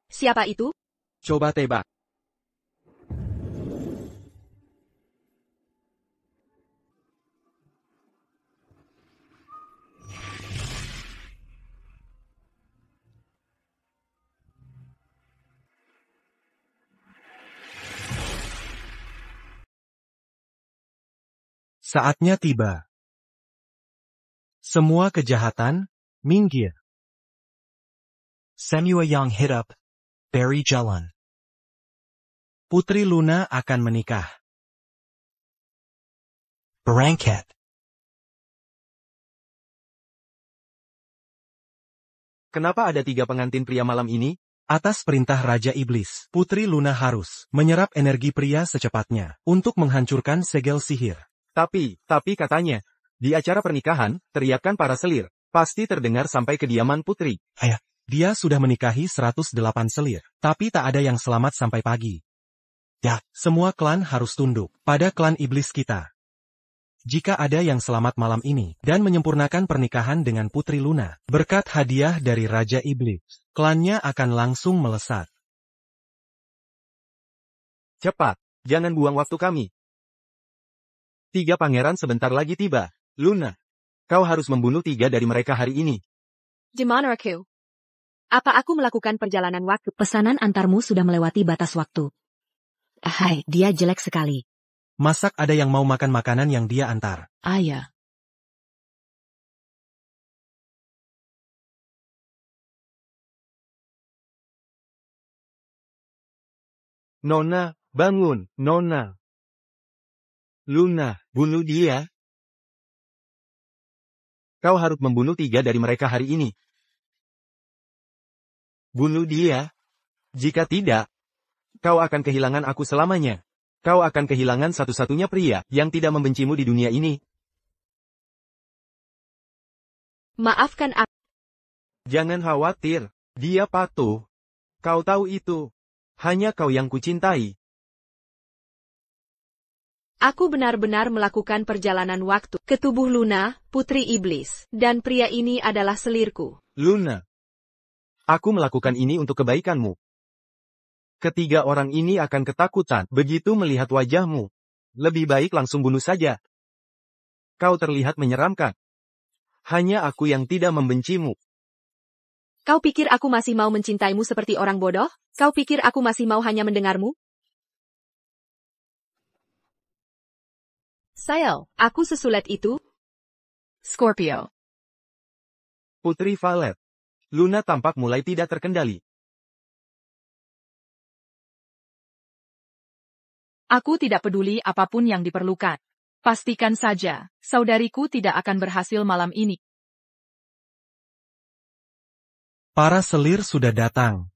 Siapa itu? Coba tebak. Saatnya tiba. Semua kejahatan, minggir. Semua yang hidup, beri jalan. Putri Luna akan menikah. Berangkat. Kenapa ada 3 pengantin pria malam ini? Atas perintah Raja Iblis, Putri Luna harus menyerap energi pria secepatnya untuk menghancurkan segel sihir. Tapi katanya, di acara pernikahan, teriakan para selir, pasti terdengar sampai kediaman Putri. Dia sudah menikahi 108 selir, tapi tak ada yang selamat sampai pagi. Ya, semua klan harus tunduk pada klan iblis kita. Jika ada yang selamat malam ini dan menyempurnakan pernikahan dengan Putri Luna, berkat hadiah dari Raja Iblis, klannya akan langsung melesat. Cepat, jangan buang waktu kami. 3 pangeran sebentar lagi tiba. Luna, kau harus membunuh 3 dari mereka hari ini. Di mana aku? Apa aku melakukan perjalanan waktu? Pesanan antarmu sudah melewati batas waktu. Hai, dia jelek sekali. Masak ada yang mau makan makanan yang dia antar. Ya. Nona, bangun, Nona. Luna, bunuh dia. Kau harus membunuh 3 dari mereka hari ini. Bunuh dia. Jika tidak, kau akan kehilangan aku selamanya. Kau akan kehilangan satu-satunya pria yang tidak membencimu di dunia ini. Maafkan aku. Jangan khawatir, dia patuh. Kau tahu itu. Hanya kau yang kucintai. Aku benar-benar melakukan perjalanan waktu ke tubuh Luna, Putri Iblis, dan pria ini adalah selirku. Luna, aku melakukan ini untuk kebaikanmu. Ketiga orang ini akan ketakutan begitu melihat wajahmu. Lebih baik langsung bunuh saja. Kau terlihat menyeramkan. Hanya aku yang tidak membencimu. Kau pikir aku masih mau mencintaimu seperti orang bodoh? Kau pikir aku masih mau hanya mendengarmu? Sayang, aku sesulit itu? Scorpio. Putri Violet. Luna tampak mulai tidak terkendali. Aku tidak peduli apapun yang diperlukan. Pastikan saja, saudariku tidak akan berhasil malam ini. Para selir sudah datang.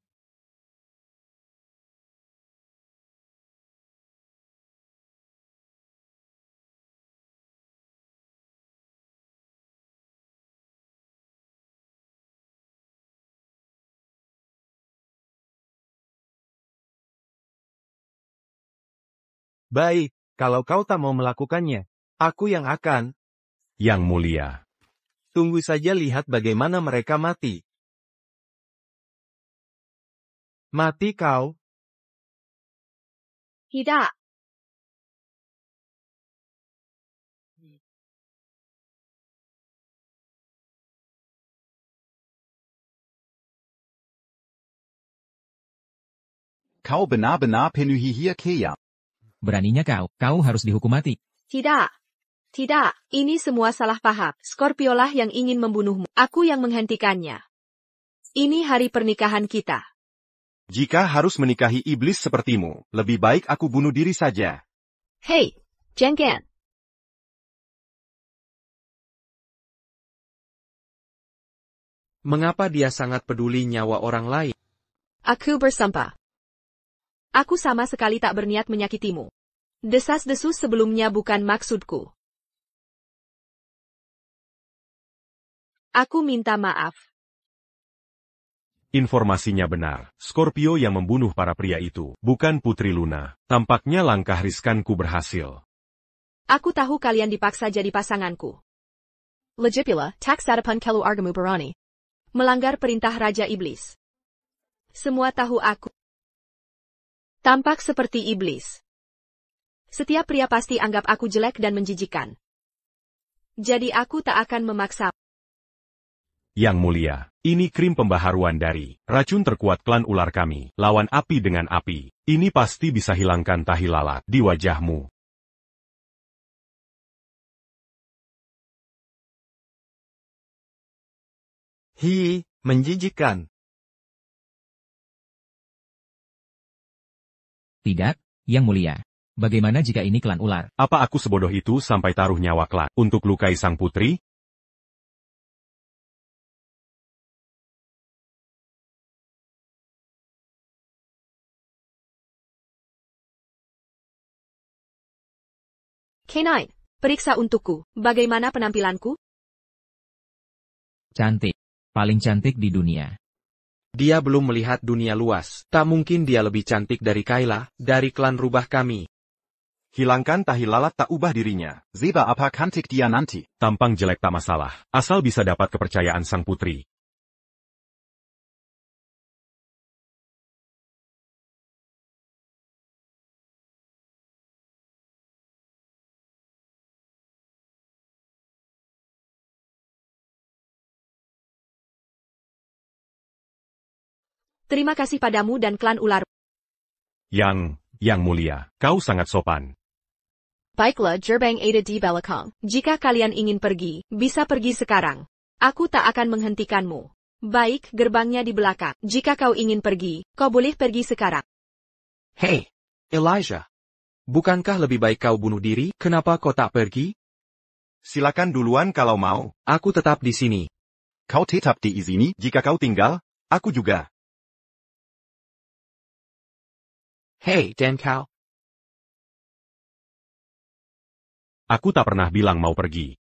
Baik, kalau kau tak mau melakukannya, aku yang akan. Yang mulia. Tunggu saja lihat bagaimana mereka mati. Mati kau. Tidak. Kau benar-benar penyihir Kea. Beraninya kau harus dihukum mati. Tidak. Tidak, ini semua salah paham. Scorpiolah yang ingin membunuhmu. Aku yang menghentikannya. Ini hari pernikahan kita. Jika harus menikahi iblis sepertimu, lebih baik aku bunuh diri saja. Hei, jangan. Mengapa dia sangat peduli nyawa orang lain? Aku bersumpah. Aku sama sekali tak berniat menyakitimu. Desas-desus sebelumnya bukan maksudku. Aku minta maaf. Informasinya benar. Scorpio yang membunuh para pria itu, bukan Putri Luna. Tampaknya langkah riskanku berhasil. Aku tahu kalian dipaksa jadi pasanganku. Legipula, tak satupun kelu argamu berani. Melanggar perintah Raja Iblis. Semua tahu aku tampak seperti iblis. Setiap pria pasti anggap aku jelek dan menjijikan. Jadi aku tak akan memaksa. Yang mulia, ini krim pembaharuan dari racun terkuat klan ular kami. Lawan api dengan api. Ini pasti bisa hilangkan tahi lalat di wajahmu. Hi, menjijikkan. Tidak, Yang Mulia. Bagaimana jika ini klan ular? Apa aku sebodoh itu sampai taruh nyawa klan untuk lukai sang putri? K9, periksa untukku. Bagaimana penampilanku? Cantik. Paling cantik di dunia. Dia belum melihat dunia luas. Tak mungkin dia lebih cantik dari Kayla, dari klan rubah kami. Hilangkan tahi lalat tak ubah dirinya. Zeba apa cantik dia nanti. Tampang jelek tak masalah, asal bisa dapat kepercayaan sang putri. Terima kasih padamu dan klan ular. Yang mulia, kau sangat sopan. Baiklah, Gerbang Ada di belakang. Jika kalian ingin pergi, bisa pergi sekarang. Aku tak akan menghentikanmu. Baik, gerbangnya di belakang. Jika kau ingin pergi, kau boleh pergi sekarang. Hei, Elijah. Bukankah lebih baik kau bunuh diri? Kenapa kau tak pergi? Silakan duluan kalau mau. Aku tetap di sini. Kau tetap di sini, jika kau tinggal, aku juga. Hei, dan kau. Aku tak pernah bilang mau pergi.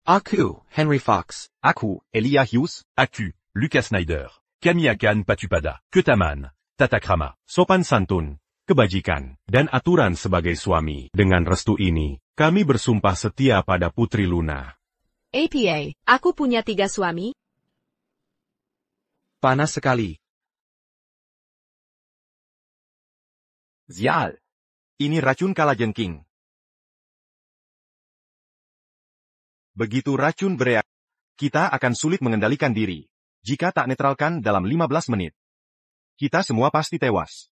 Aku, Henry Fox. Aku, Elijah Hughes. Aku, Lucas Snyder. Kami akan Patupada, Ketaman, Tatakrama, sopan santun, kebajikan, dan aturan sebagai suami. Dengan restu ini, kami bersumpah setia pada Putri Luna. APA, aku punya 3 suami. Panas sekali. Zial. Ini racun kalajengking. Begitu racun bereak, kita akan sulit mengendalikan diri. Jika tak netralkan dalam 15 menit. Kita semua pasti tewas.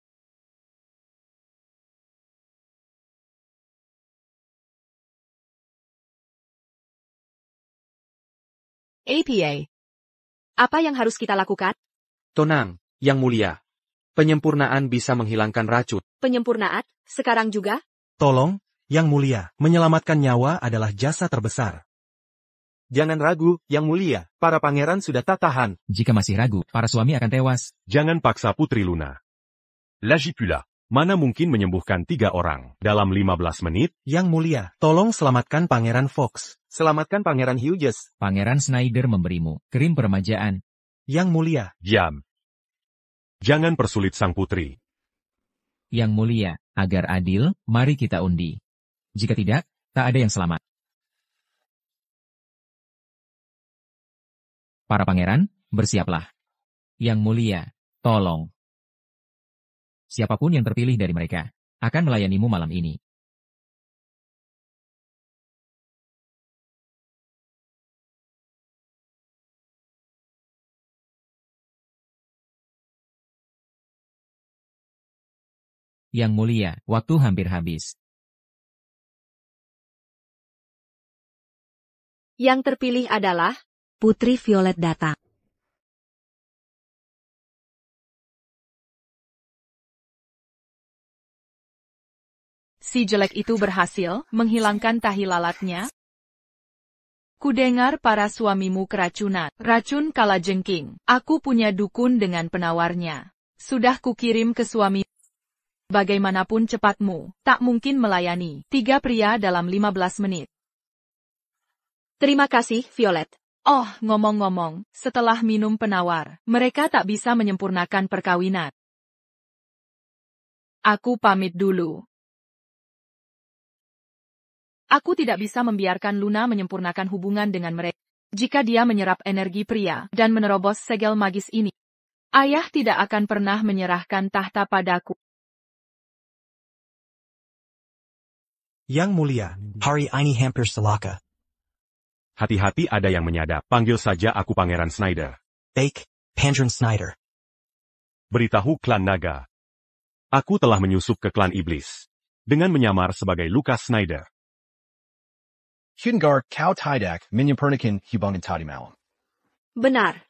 APA. Apa yang harus kita lakukan? Tenang, Yang Mulia. Penyempurnaan bisa menghilangkan racun. Penyempurnaan? Sekarang juga? Tolong, Yang Mulia, menyelamatkan nyawa adalah jasa terbesar. Jangan ragu, Yang Mulia, para pangeran sudah tak tahan. Jika masih ragu, para suami akan tewas. Jangan paksa Putri Luna. Lagi pula, mana mungkin menyembuhkan 3 orang dalam 15 menit? Yang Mulia, tolong selamatkan Pangeran Fox. Selamatkan Pangeran Hughes. Pangeran Snyder memberimu krim peremajaan. Yang Mulia. Diam. Jangan persulit sang putri. Yang Mulia, agar adil, mari kita undi. Jika tidak, tak ada yang selamat. Para pangeran, bersiaplah. Yang Mulia, tolong. Siapapun yang terpilih dari mereka, akan melayanimu malam ini. Yang Mulia, waktu hampir habis. Yang terpilih adalah Putri Violet datang. Si jelek itu berhasil menghilangkan tahi lalatnya. Kudengar para suamimu keracunan. Racun kalajengking. Aku punya dukun dengan penawarnya. Sudah kukirim ke suami. Bagaimanapun cepatmu, tak mungkin melayani 3 pria dalam 15 menit. Terima kasih, Violet. Oh, ngomong-ngomong, setelah minum penawar, mereka tak bisa menyempurnakan perkawinan. Aku pamit dulu. Aku tidak bisa membiarkan Luna menyempurnakan hubungan dengan mereka. jika dia menyerap energi pria dan menerobos segel magis ini, ayah tidak akan pernah menyerahkan tahta padaku. Yang Mulia, Hari ini hampir celaka. Hati-hati ada yang menyadap. Panggil saja aku Pangeran Snyder. Baik, Pangeran Snyder. Beritahu klan naga. Aku telah menyusup ke klan iblis. Dengan menyamar sebagai Lucas Snyder. Hyungar kau tidak menyempurnakan hubungan tadi malam. Benar.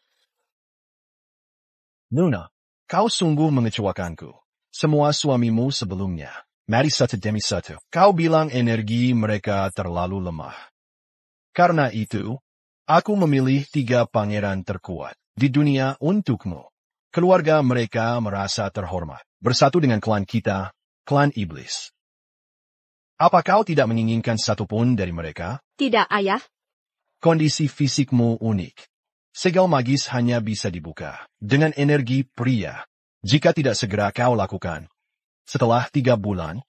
Luna, kau sungguh mengecewakanku. Semua suamimu sebelumnya. Mari satu demi satu. Kau bilang energi mereka terlalu lemah. Karena itu, aku memilih 3 pangeran terkuat di dunia untukmu. Keluarga mereka merasa terhormat. Bersatu dengan klan kita, klan iblis. Apa kau tidak menginginkan satupun dari mereka? Tidak, ayah. Kondisi fisikmu unik. Segel magis hanya bisa dibuka dengan energi pria. Jika tidak segera kau lakukan. Setelah 3 bulan,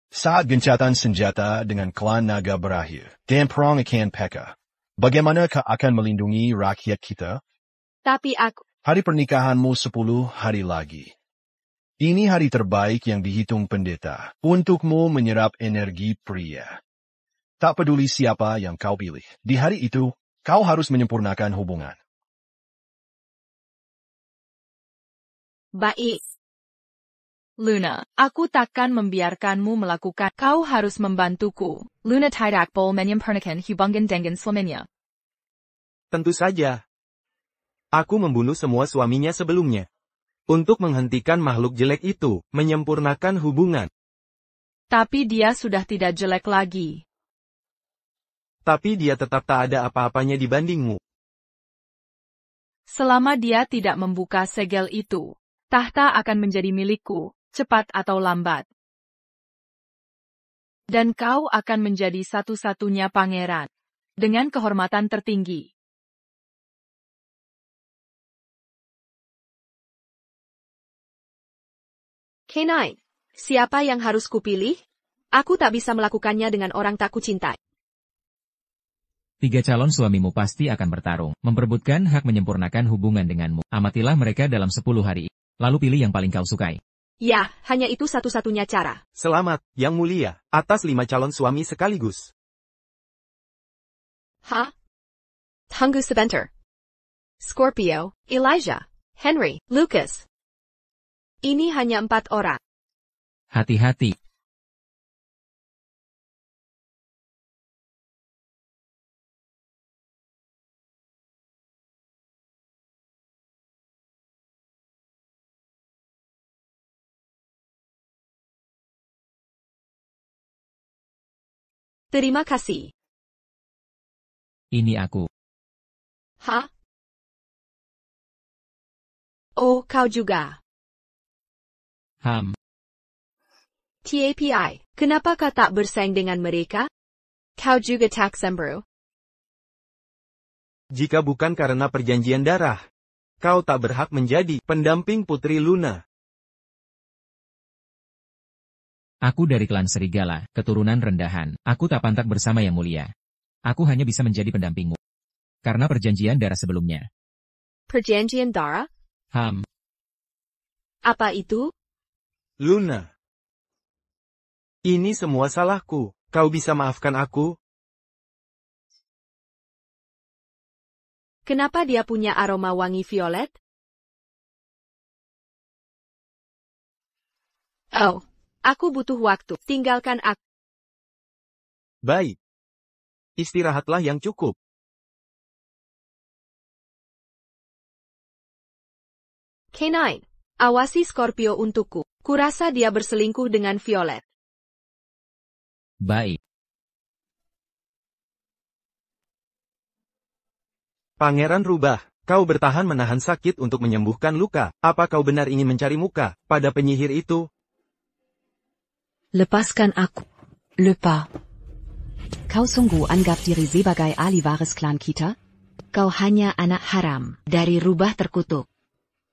saat gencatan senjata dengan klan naga berakhir, dan perang akan peka, bagaimana kau akan melindungi rakyat kita? Tapi aku... Hari pernikahanmu 10 hari lagi. Ini hari terbaik yang dihitung pendeta untukmu menyerap energi pria. Tak peduli siapa yang kau pilih. Di hari itu, kau harus menyempurnakan hubungan. Baik. Luna, aku takkan membiarkanmu melakukan. Kau harus membantuku. Luna tidak boleh menyempurnakan hubungan dengan suaminya. tentu saja. Aku membunuh semua suaminya sebelumnya. Untuk menghentikan makhluk jelek itu, menyempurnakan hubungan. Tapi dia sudah tidak jelek lagi. Tapi dia tetap tak ada apa-apanya dibandingmu. Selama dia tidak membuka segel itu, tahta akan menjadi milikku, cepat atau lambat. Dan kau akan menjadi satu-satunya pangeran, dengan kehormatan tertinggi. K9, siapa yang harus kupilih? Aku tak bisa melakukannya dengan orang tak kucintai. 3 calon suamimu pasti akan bertarung, memperebutkan hak menyempurnakan hubungan denganmu. Amatilah mereka dalam 10 hari. Lalu pilih yang paling kau sukai. Ya, hanya itu satu-satunya cara. Selamat, Yang Mulia, atas 5 calon suami sekaligus. Hah? Tunggu sebentar. Scorpio, Elijah, Henry, Lucas. Ini hanya 4 orang. Hati-hati. Terima kasih. Ini aku. Hah? Oh, kau juga. TAPI, kenapa kau tak bersaing dengan mereka? Kau juga tak cemburu? Jika bukan karena perjanjian darah, kau tak berhak menjadi pendamping Putri Luna. Aku dari klan Serigala, keturunan rendahan. Aku tak pantas bersama Yang Mulia. Aku hanya bisa menjadi pendampingmu. Karena perjanjian darah sebelumnya. Perjanjian darah? Apa itu? Luna. Ini semua salahku. Kau bisa maafkan aku? Kenapa dia punya aroma wangi violet? Oh, aku butuh waktu. Tinggalkan aku. Baik. Istirahatlah yang cukup. K9, awasi Scorpio untukku. Kurasa dia berselingkuh dengan Violet. Baik. Pangeran Rubah, kau bertahan menahan sakit untuk menyembuhkan luka. Apa kau benar ingin mencari muka pada penyihir itu? Lepaskan aku. Lepas. Kau sungguh anggap diri sebagai ahli waris klan kita? Kau hanya anak haram dari Rubah terkutuk.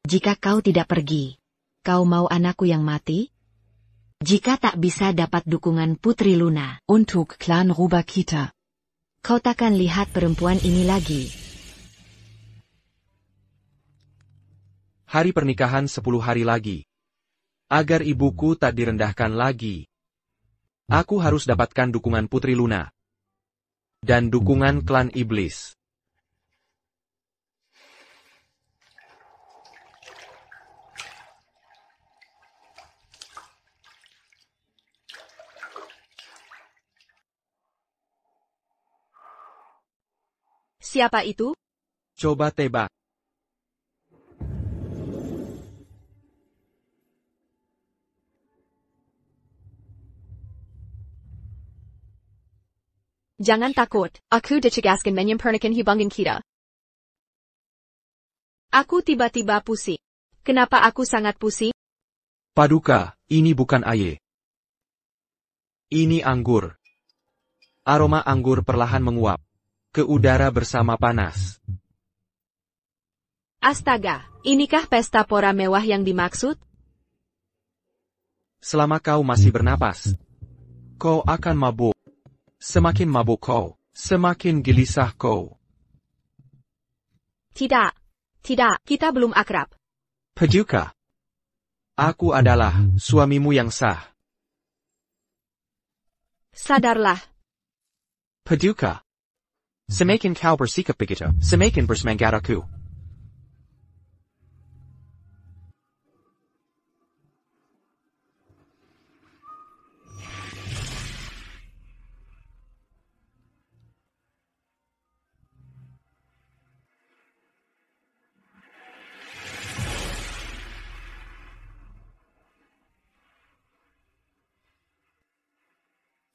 Jika kau tidak pergi, kau mau anakku yang mati? Jika tak bisa dapat dukungan Putri Luna untuk klan Rubah kita, Kau takkan lihat perempuan ini lagi. Hari pernikahan 10 hari lagi. Agar ibuku tak direndahkan lagi. Aku harus dapatkan dukungan Putri Luna. Dan dukungan klan iblis. Siapa itu? Coba tebak. Jangan takut, aku dicegaskan menyempurnakan hubungan kita. Aku tiba-tiba pusing. Kenapa aku sangat pusing? Paduka, ini bukan air. Ini anggur. Aroma anggur perlahan menguap ke udara bersama panas. Astaga, inikah pesta pora mewah yang dimaksud? Selama kau masih bernapas, kau akan mabuk. Semakin mabuk kau, semakin gelisah kau. Tidak, kita belum akrab. Paduka, aku adalah suamimu yang sah. Sadarlah. Paduka, semakin kau bersikap begitu, semakin bersemangat aku.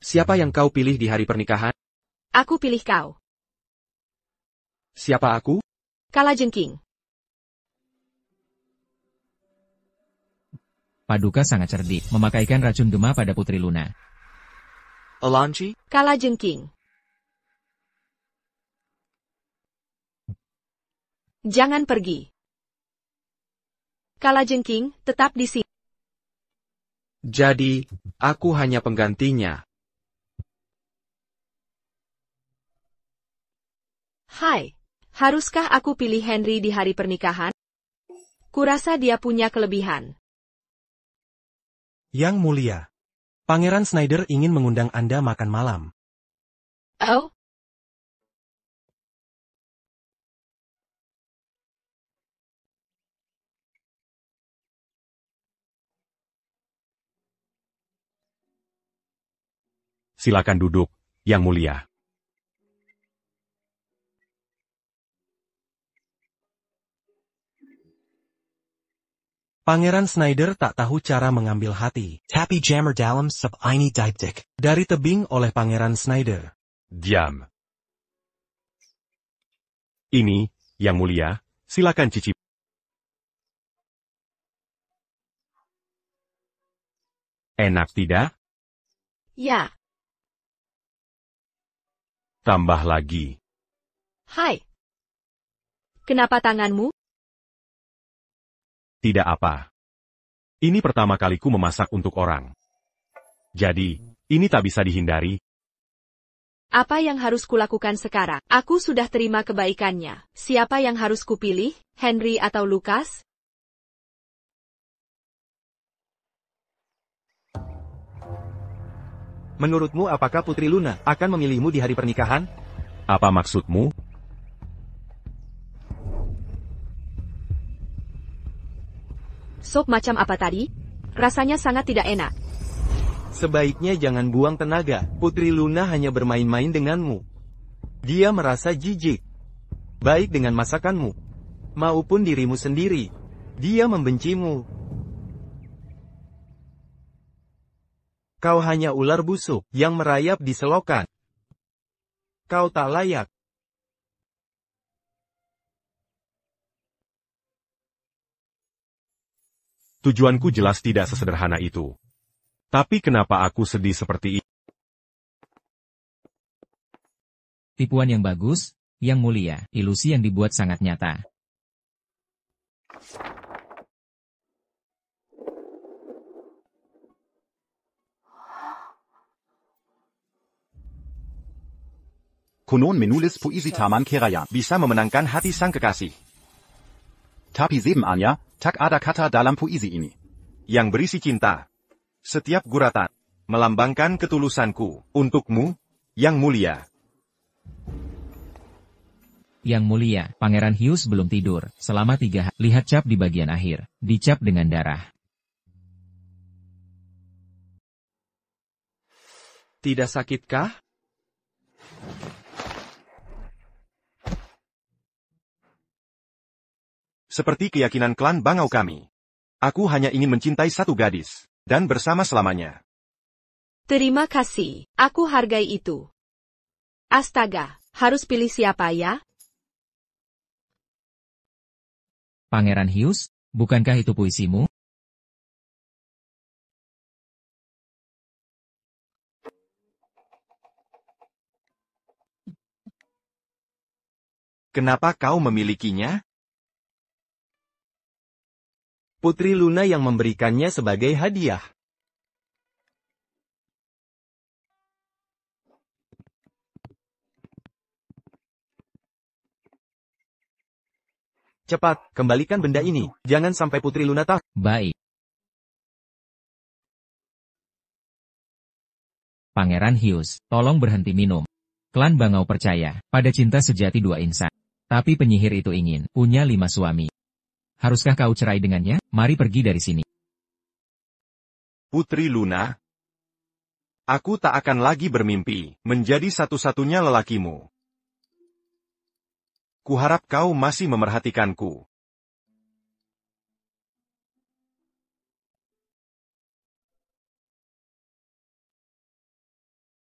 Siapa yang kau pilih di hari pernikahan? Aku pilih kau. Siapa aku? Kalajengking. Paduka sangat cerdik, memakaikan racun gema pada Putri Luna. Alanji? Kalajengking. Jangan pergi. Kalajengking, tetap di sini. Jadi, aku hanya penggantinya. Hai, haruskah aku pilih Henry di hari pernikahan? Kurasa dia punya kelebihan. Yang mulia, Pangeran Snyder ingin mengundang Anda makan malam. Oh? Silakan duduk, Yang Mulia. Pangeran Snyder tak tahu cara mengambil hati. Tapi jammer dalam sub ini diptyk. Dari tebing oleh Pangeran Snyder. Diam. Ini, Yang Mulia, silakan cicip. Enak tidak? Ya. Tambah lagi. Hai. Kenapa tanganmu? Tidak apa. Ini pertama kaliku memasak untuk orang. Jadi, ini tak bisa dihindari. Apa yang harus kulakukan sekarang? Aku sudah terima kebaikannya. Siapa yang harus kupilih? Henry atau Lucas? Menurutmu apakah Putri Luna akan memilihmu di hari pernikahan? Apa maksudmu? Sop macam apa tadi? Rasanya sangat tidak enak. Sebaiknya jangan buang tenaga. Putri Luna hanya bermain-main denganmu. Dia merasa jijik. Baik dengan masakanmu, maupun dirimu sendiri. Dia membencimu. Kau hanya ular busuk yang merayap di selokan. Kau tak layak. Tujuanku jelas tidak sesederhana itu. Tapi kenapa aku sedih seperti ini? Tipuan yang bagus, Yang Mulia, ilusi yang dibuat sangat nyata. Konon menulis puisi Taman Kerajaan. Bisa memenangkan hati sang kekasih. Tapi sebenarnya, tak ada kata dalam puisi ini yang berisi cinta. Setiap guratan melambangkan ketulusanku untukmu, Yang Mulia. Yang Mulia, Pangeran Hughes belum tidur selama 3 hari. Lihat cap di bagian akhir, dicap dengan darah. Tidak sakitkah? Seperti keyakinan klan Bangau kami. Aku hanya ingin mencintai satu gadis, dan bersama selamanya. Terima kasih, aku hargai itu. Astaga, harus pilih siapa ya? Pangeran Hughes, bukankah itu puisimu? Kenapa kau memilikinya? Putri Luna yang memberikannya sebagai hadiah. Cepat, kembalikan benda ini. Jangan sampai Putri Luna tahu. Baik. Pangeran Hughes, tolong berhenti minum. Klan Bangau percaya pada cinta sejati 2 insan. Tapi penyihir itu ingin punya 5 suami. Haruskah kau cerai dengannya? Mari pergi dari sini. Putri Luna, aku tak akan lagi bermimpi menjadi satu-satunya lelakimu. Kuharap kau masih memerhatikanku.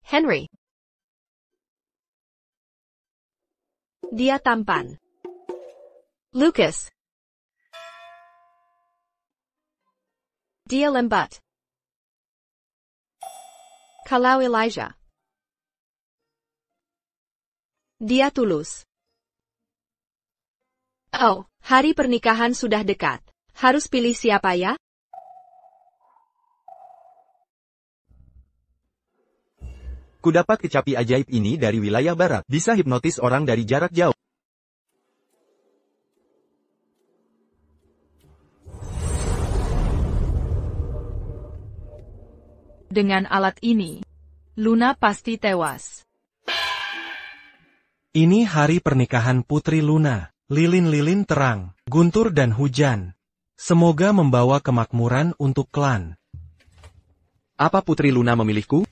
Henry. Dia tampan. Lucas. Dia lembat. Kalau Elijah. Dia tulus. Oh, hari pernikahan sudah dekat. Harus pilih siapa ya? Kudapat kecapi ajaib ini dari wilayah barat. Bisa hipnotis orang dari jarak jauh. Dengan alat ini, Luna pasti tewas. Ini hari pernikahan Putri Luna. Lilin-lilin terang, guntur dan hujan. Semoga membawa kemakmuran untuk klan. Apa Putri Luna memilihku?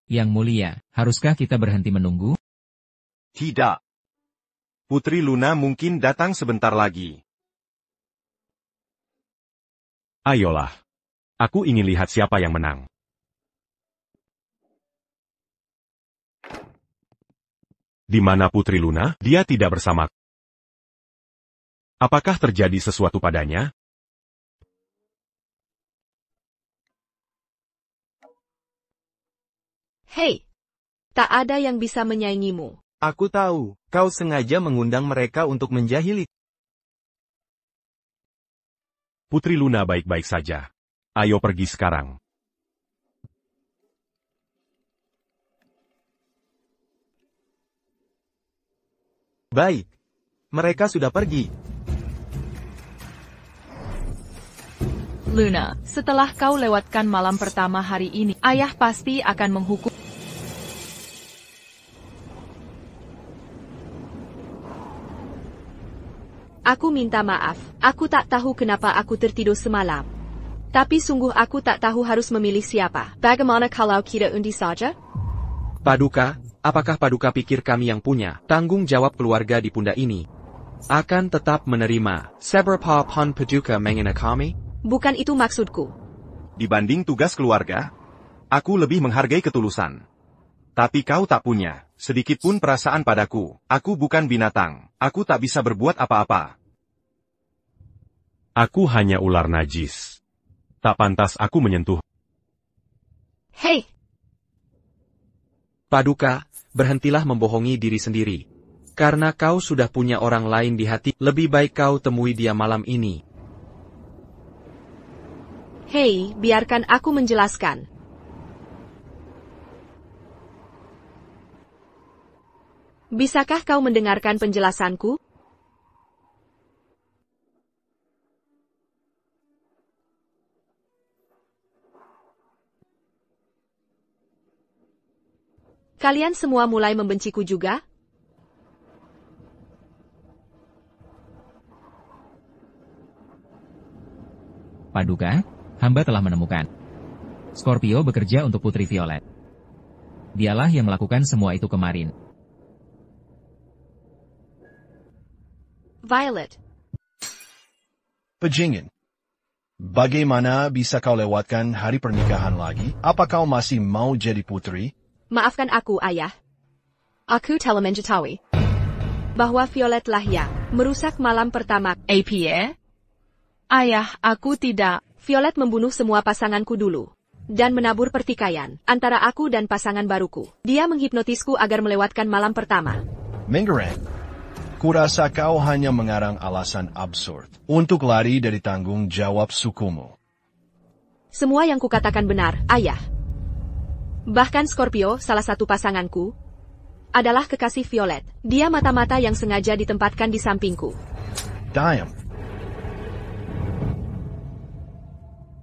Yang Mulia, haruskah kita berhenti menunggu? Tidak. Putri Luna mungkin datang sebentar lagi. Ayolah. Aku ingin lihat siapa yang menang. Di mana Putri Luna? Dia tidak bersama. Apakah terjadi sesuatu padanya? Hei, tak ada yang bisa menyaingimu. Aku tahu, kau sengaja mengundang mereka untuk menjahili. Putri Luna baik-baik saja. Ayo pergi sekarang. Baik. Mereka sudah pergi. Luna, setelah kau lewatkan malam pertama hari ini, ayah pasti akan menghukum. Aku minta maaf, aku tak tahu kenapa aku tertidur semalam. Tapi sungguh aku tak tahu harus memilih siapa. Bagaimana kalau kita undi saja? Paduka, apakah Paduka pikir kami yang punya tanggung jawab keluarga di pundak ini akan tetap menerima seberapa pun Paduka menghina kami? Bukan itu maksudku. Dibanding tugas keluarga, aku lebih menghargai ketulusan. Tapi kau tak punya sedikit pun perasaan padaku. Aku bukan binatang. Aku tak bisa berbuat apa-apa. Aku hanya ular najis. Tak pantas aku menyentuh. Hei! Paduka, berhentilah membohongi diri sendiri. Karena kau sudah punya orang lain di hati, lebih baik kau temui dia malam ini. Hei, biarkan aku menjelaskan. Bisakah kau mendengarkan penjelasanku? Kalian semua mulai membenciku juga? Paduka, hamba telah menemukan. Scorpio bekerja untuk Putri Violet. Dialah yang melakukan semua itu kemarin. Violet. Bajingan. Bagaimana bisa kau lewatkan hari pernikahan lagi? Apa kau masih mau jadi putri? Maafkan aku, Ayah. Aku telah mengetahui bahwa Violet lah yang merusak malam pertama. APA? Ayah, aku tidak. Violet membunuh semua pasanganku dulu dan menabur pertikaian antara aku dan pasangan baruku. Dia menghipnotisku agar melewatkan malam pertama. Menggeran. Kurasa kau hanya mengarang alasan absurd untuk lari dari tanggung jawab sukumu. Semua yang kukatakan benar, Ayah. Bahkan Scorpio, salah satu pasanganku, adalah kekasih Violet. Dia mata-mata yang sengaja ditempatkan di sampingku. Diam.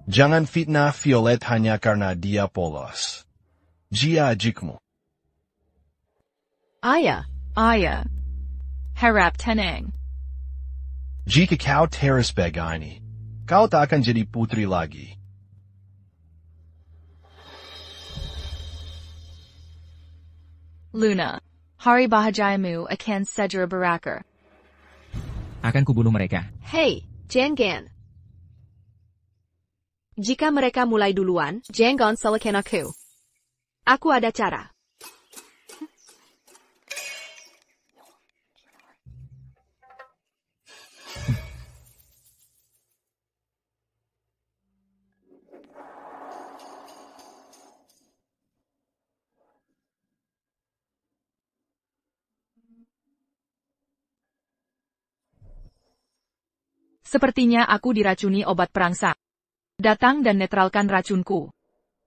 Jangan fitnah Violet hanya karena dia polos. Jia ajikmu. Ayah. Harap tenang. Jika kau terus begini, kau tak akan jadi putri lagi. Luna, hari bahagiamu akan segera berakhir. Akan kubunuh mereka. Hei, jangan. Jika mereka mulai duluan, jangan salahkan aku. Aku ada cara. Sepertinya aku diracuni obat perangsang. Datang dan netralkan racunku.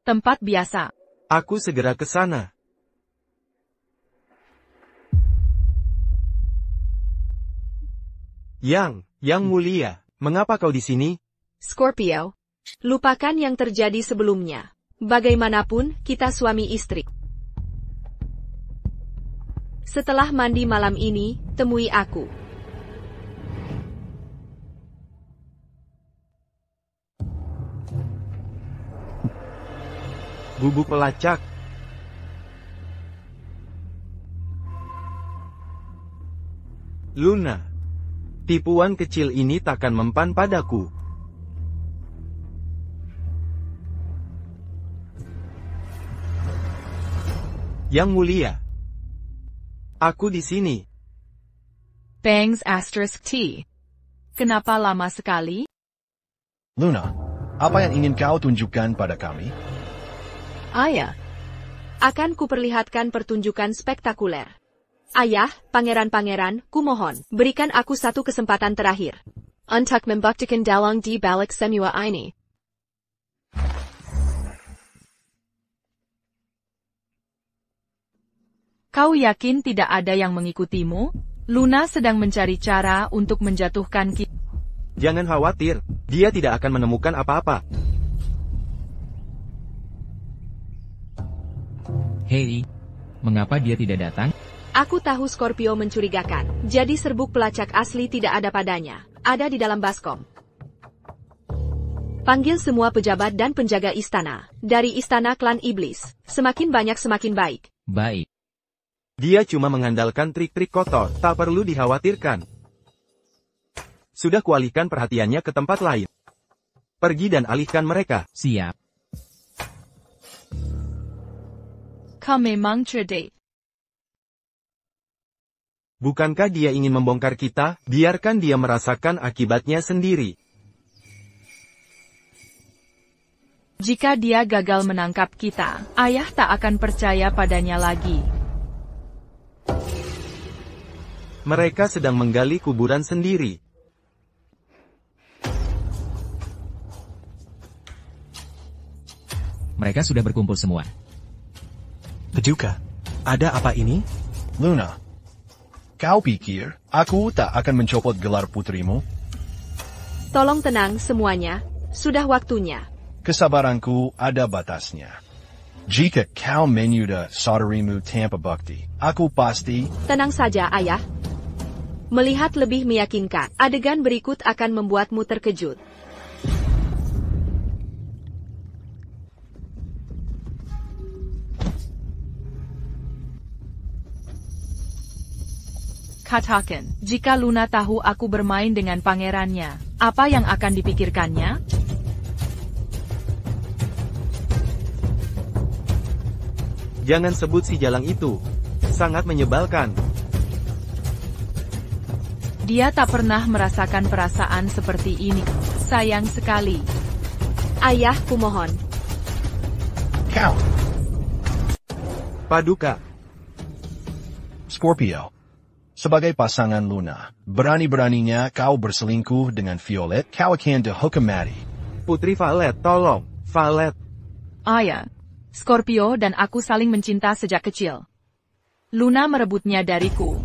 Tempat biasa. Aku segera ke sana. Yang mulia, mengapa kau di sini? Scorpio, lupakan yang terjadi sebelumnya. Bagaimanapun, kita suami istri. Setelah mandi malam ini, temui aku. Bubuk pelacak. Luna, tipuan kecil ini takkan mempan padaku. Yang mulia, aku di sini. Bangs *T. Kenapa lama sekali? Luna, apa yang ingin kau tunjukkan pada kami? Ayah, akan kuperlihatkan pertunjukan spektakuler. Ayah, pangeran-pangeran, kumohon, berikan aku satu kesempatan terakhir. Untuk membuktikan dalang di balik semua ini. Kau yakin tidak ada yang mengikutimu? Luna sedang mencari cara untuk menjatuhkan kita. Jangan khawatir, dia tidak akan menemukan apa-apa. Hei, mengapa dia tidak datang? Aku tahu Scorpio mencurigakan, jadi serbuk pelacak asli tidak ada padanya. Ada di dalam baskom. Panggil semua pejabat dan penjaga istana. Dari istana klan iblis. Semakin banyak semakin baik. Baik. Dia cuma mengandalkan trik-trik kotor, tak perlu dikhawatirkan. Sudah kualihkan perhatiannya ke tempat lain. Pergi dan alihkan mereka. Siap. Kau memang cerdik. Bukankah dia ingin membongkar kita? Biarkan dia merasakan akibatnya sendiri. Jika dia gagal menangkap kita, ayah tak akan percaya padanya lagi. Mereka sedang menggali kuburan sendiri. Mereka sudah berkumpul semua. Paduka, ada apa ini? Luna, kau pikir aku tak akan mencopot gelar putrimu? Tolong tenang semuanya, sudah waktunya. Kesabaranku ada batasnya. Jika kau menyudah saudarimu tanpa bukti, aku pasti... Tenang saja, Ayah. Melihat lebih meyakinkan, adegan berikut akan membuatmu terkejut. Katakan, jika Luna tahu aku bermain dengan pangerannya, apa yang akan dipikirkannya? Jangan sebut si jalang itu. Sangat menyebalkan. Dia tak pernah merasakan perasaan seperti ini. Sayang sekali. Ayah, kumohon. Kau, Paduka, Scorpio. Sebagai pasangan Luna, berani-beraninya kau berselingkuh dengan Violet, kau akan dihukum mati. Putri Violet, tolong. Violet, Ayah, Scorpio dan aku saling mencinta sejak kecil. Luna merebutnya dariku.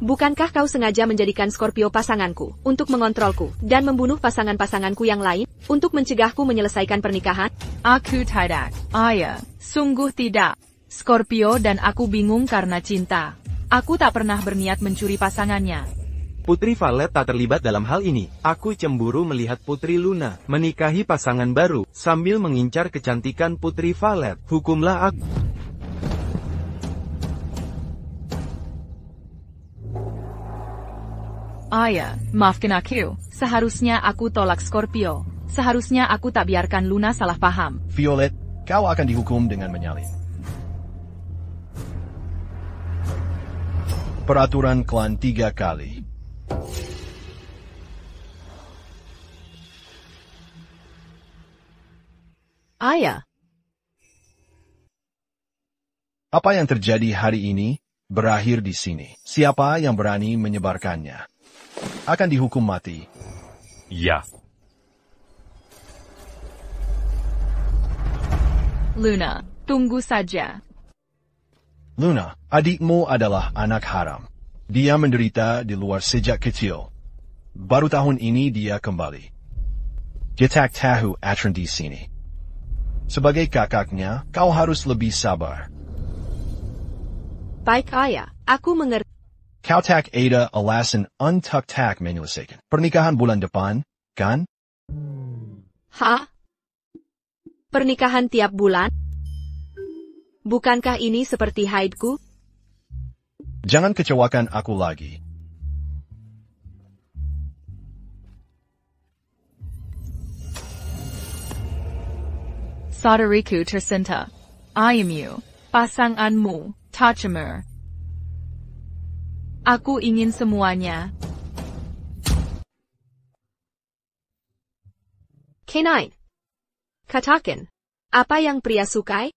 Bukankah kau sengaja menjadikan Scorpio pasanganku, untuk mengontrolku, dan membunuh pasangan-pasanganku yang lain, untuk mencegahku menyelesaikan pernikahan? Aku tidak. Ayah, sungguh tidak. Scorpio dan aku bingung karena cinta. Aku tak pernah berniat mencuri pasangannya. Putri Violet tak terlibat dalam hal ini. Aku cemburu melihat Putri Luna menikahi pasangan baru, sambil mengincar kecantikan Putri Violet. Hukumlah aku. Ayah, maafkan aku. Seharusnya aku tolak Scorpio. Seharusnya aku tak biarkan Luna salah paham. Violet, kau akan dihukum dengan menyalin. Peraturan klan 3 kali. Ayah. Apa yang terjadi hari ini, berakhir di sini. Siapa yang berani menyebarkannya akan dihukum mati. Ya. Luna, tunggu saja. Luna, adikmu adalah anak haram. Dia menderita di luar sejak kecil. Baru tahun ini dia kembali. Kita tahu aturan di sini. Sebagai kakaknya, kau harus lebih sabar. Baik, Ayah. Aku mengerti. Kau tak ada alasan untuk tak menyelesaikan pernikahan bulan depan, kan? Hah? Pernikahan tiap bulan? Bukankah ini seperti haidku? Jangan kecewakan aku lagi. Saudariku tercinta. Ayahmu, pasanganmu, Tachamer. Aku ingin semuanya. K9. Katakan. Apa yang pria sukai?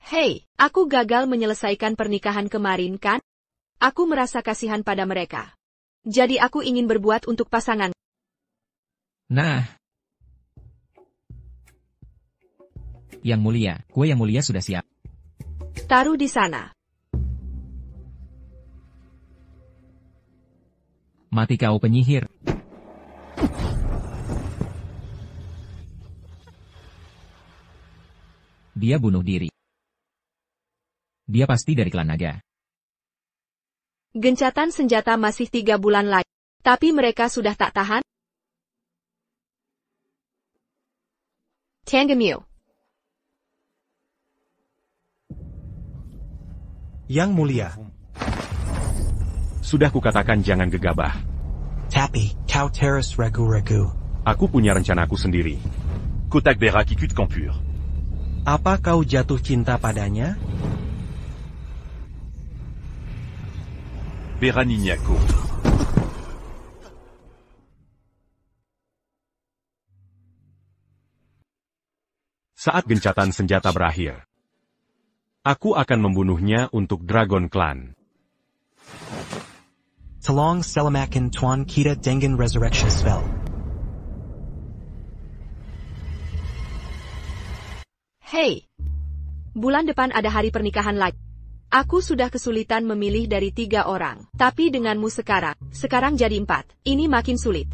Hei, aku gagal menyelesaikan pernikahan kemarin kan? Aku merasa kasihan pada mereka. Jadi aku ingin berbuat untuk pasangan. Nah. Yang mulia, kue yang mulia sudah siap. Taruh di sana. Mati kau penyihir. Dia bunuh diri. Dia pasti dari klan naga. Gencatan senjata masih 3 bulan lagi. Tapi mereka sudah tak tahan. Tangamiu. Yang mulia. Sudah kukatakan jangan gegabah. Tapi, kau terus ragu-ragu. Aku punya rencanaku sendiri. Kotak Bera Kikut Kampur. Apa kau jatuh cinta padanya? Beranignako. Saat gencatan senjata berakhir, aku akan membunuhnya untuk Dragon Clan. Talong Selamakan Tuan Kita Dengan Resurrection Spell. Hei, bulan depan ada hari pernikahan lagi. Aku sudah kesulitan memilih dari 3 orang. Tapi denganmu sekarang jadi 4. Ini makin sulit.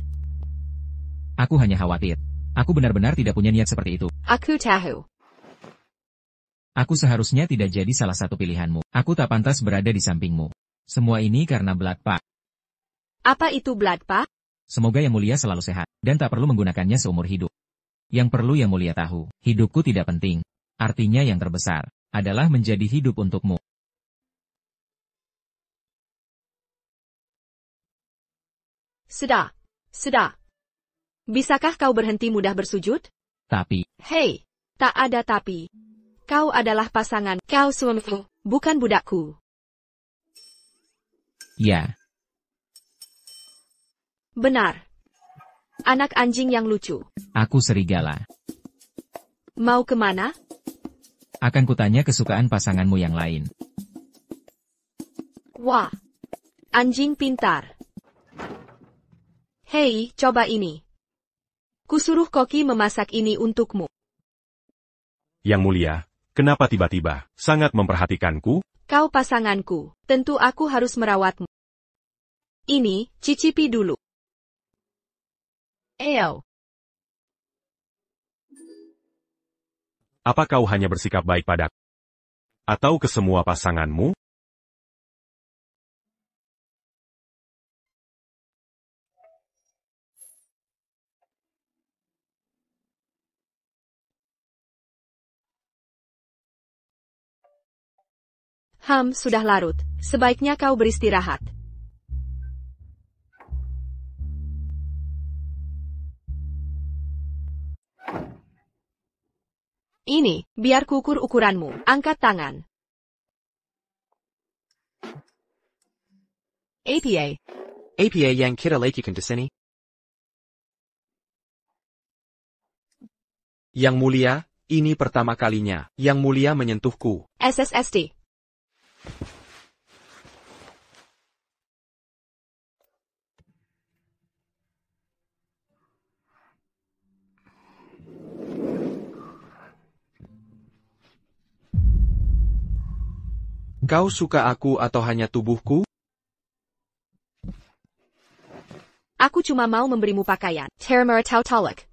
Aku hanya khawatir. Aku benar-benar tidak punya niat seperti itu. Aku tahu. Aku seharusnya tidak jadi salah satu pilihanmu. Aku tak pantas berada di sampingmu. Semua ini karena Blood Pact. Apa itu Blood Pact? Semoga Yang Mulia selalu sehat, dan tak perlu menggunakannya seumur hidup. Yang perlu Yang Mulia tahu, hidupku tidak penting. Artinya yang terbesar adalah menjadi hidup untukmu. Sudah. Bisakah kau berhenti mudah bersujud? Tapi, Hei, tak ada tapi. Kau adalah pasangan, kau suamiku, bukan budakku. ya, Benar. Anak anjing yang lucu. aku serigala. Mau kemana? Akan kutanya kesukaan pasanganmu yang lain. Wah. Anjing pintar. Hei, coba ini. Kusuruh Koki memasak ini untukmu. Yang Mulia, kenapa tiba-tiba sangat memperhatikanku? Kau pasanganku, tentu aku harus merawatmu. Ini, cicipi dulu. Eyo. Apa kau hanya bersikap baik padaku? Atau ke semua pasanganmu? Sudah larut. Sebaiknya kau beristirahat. Ini, biar kukur ukuranmu. Angkat tangan. APA yang kita lakukan di sini. Yang Mulia, ini pertama kalinya Yang Mulia menyentuhku. SSSD. Kau suka aku atau hanya tubuhku? Aku cuma mau memberimu pakaian. Termeratau talak.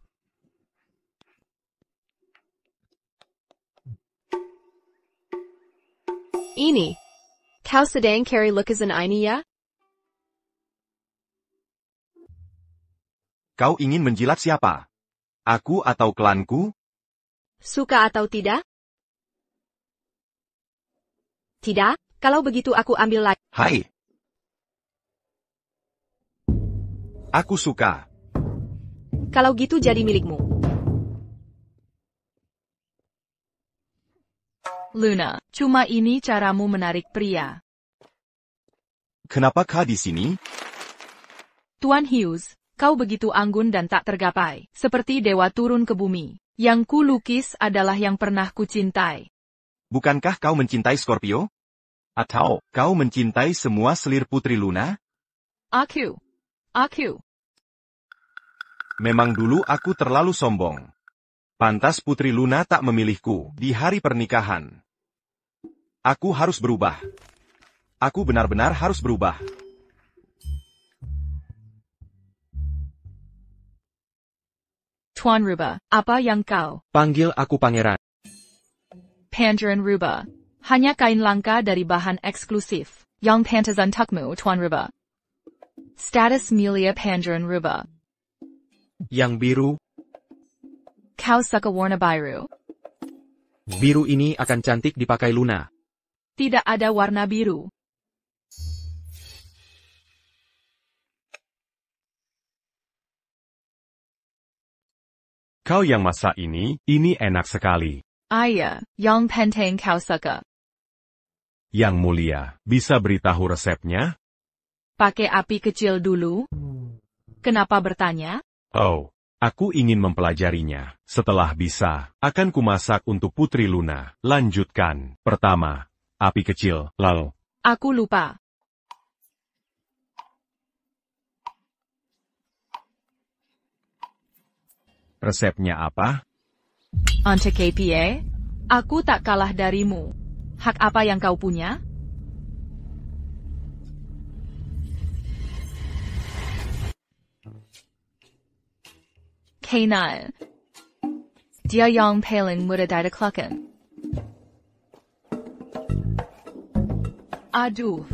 Ini. Kau sedang cari lukisan ini ya? Kau ingin menjilat siapa? Aku atau klanku? Suka atau tidak? Tidak, kalau begitu aku ambil lagi. Hai. Aku suka. Kalau gitu jadi milikmu. Luna, cuma ini caramu menarik pria. Kenapa kau di sini? Tuan Hughes, kau begitu anggun dan tak tergapai, seperti dewa turun ke bumi. Yang ku lukis adalah yang pernah ku cintai. Bukankah kau mencintai Scorpio? Atau kau mencintai semua selir Putri Luna? Aku. Memang dulu aku terlalu sombong. Pantas Putri Luna tak memilihku di hari pernikahan. Aku harus berubah. Aku benar-benar harus berubah. Tuan Ruba, apa yang kau? Panggil aku pangeran. Pangeran Ruba. Hanya kain langka dari bahan eksklusif. Yang pantas untukmu, Tuan Ruba. Status Melia Pangeran Ruba. Yang biru. Kau suka warna biru. Biru ini akan cantik dipakai Luna. Tidak ada warna biru. Kau yang masak ini enak sekali. Ayah, yang penting kau suka. Yang Mulia, bisa beritahu resepnya? Pakai api kecil dulu. Kenapa bertanya? Oh, aku ingin mempelajarinya. Setelah bisa, akan kumasak untuk Putri Luna. Lanjutkan. Pertama, api kecil, lalu. Aku lupa. Resepnya apa? Untuk KPA? Aku tak kalah darimu. Hak apa yang kau punya? K9. Dia yang paling mudah dideklarkan. Aduh.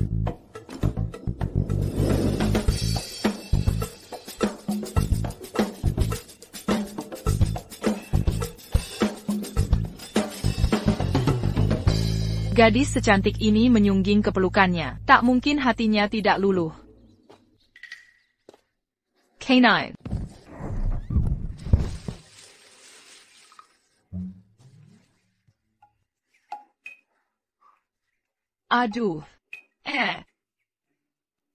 Gadis secantik ini menyungging kepelukannya. Tak mungkin hatinya tidak luluh. K9. Aduh.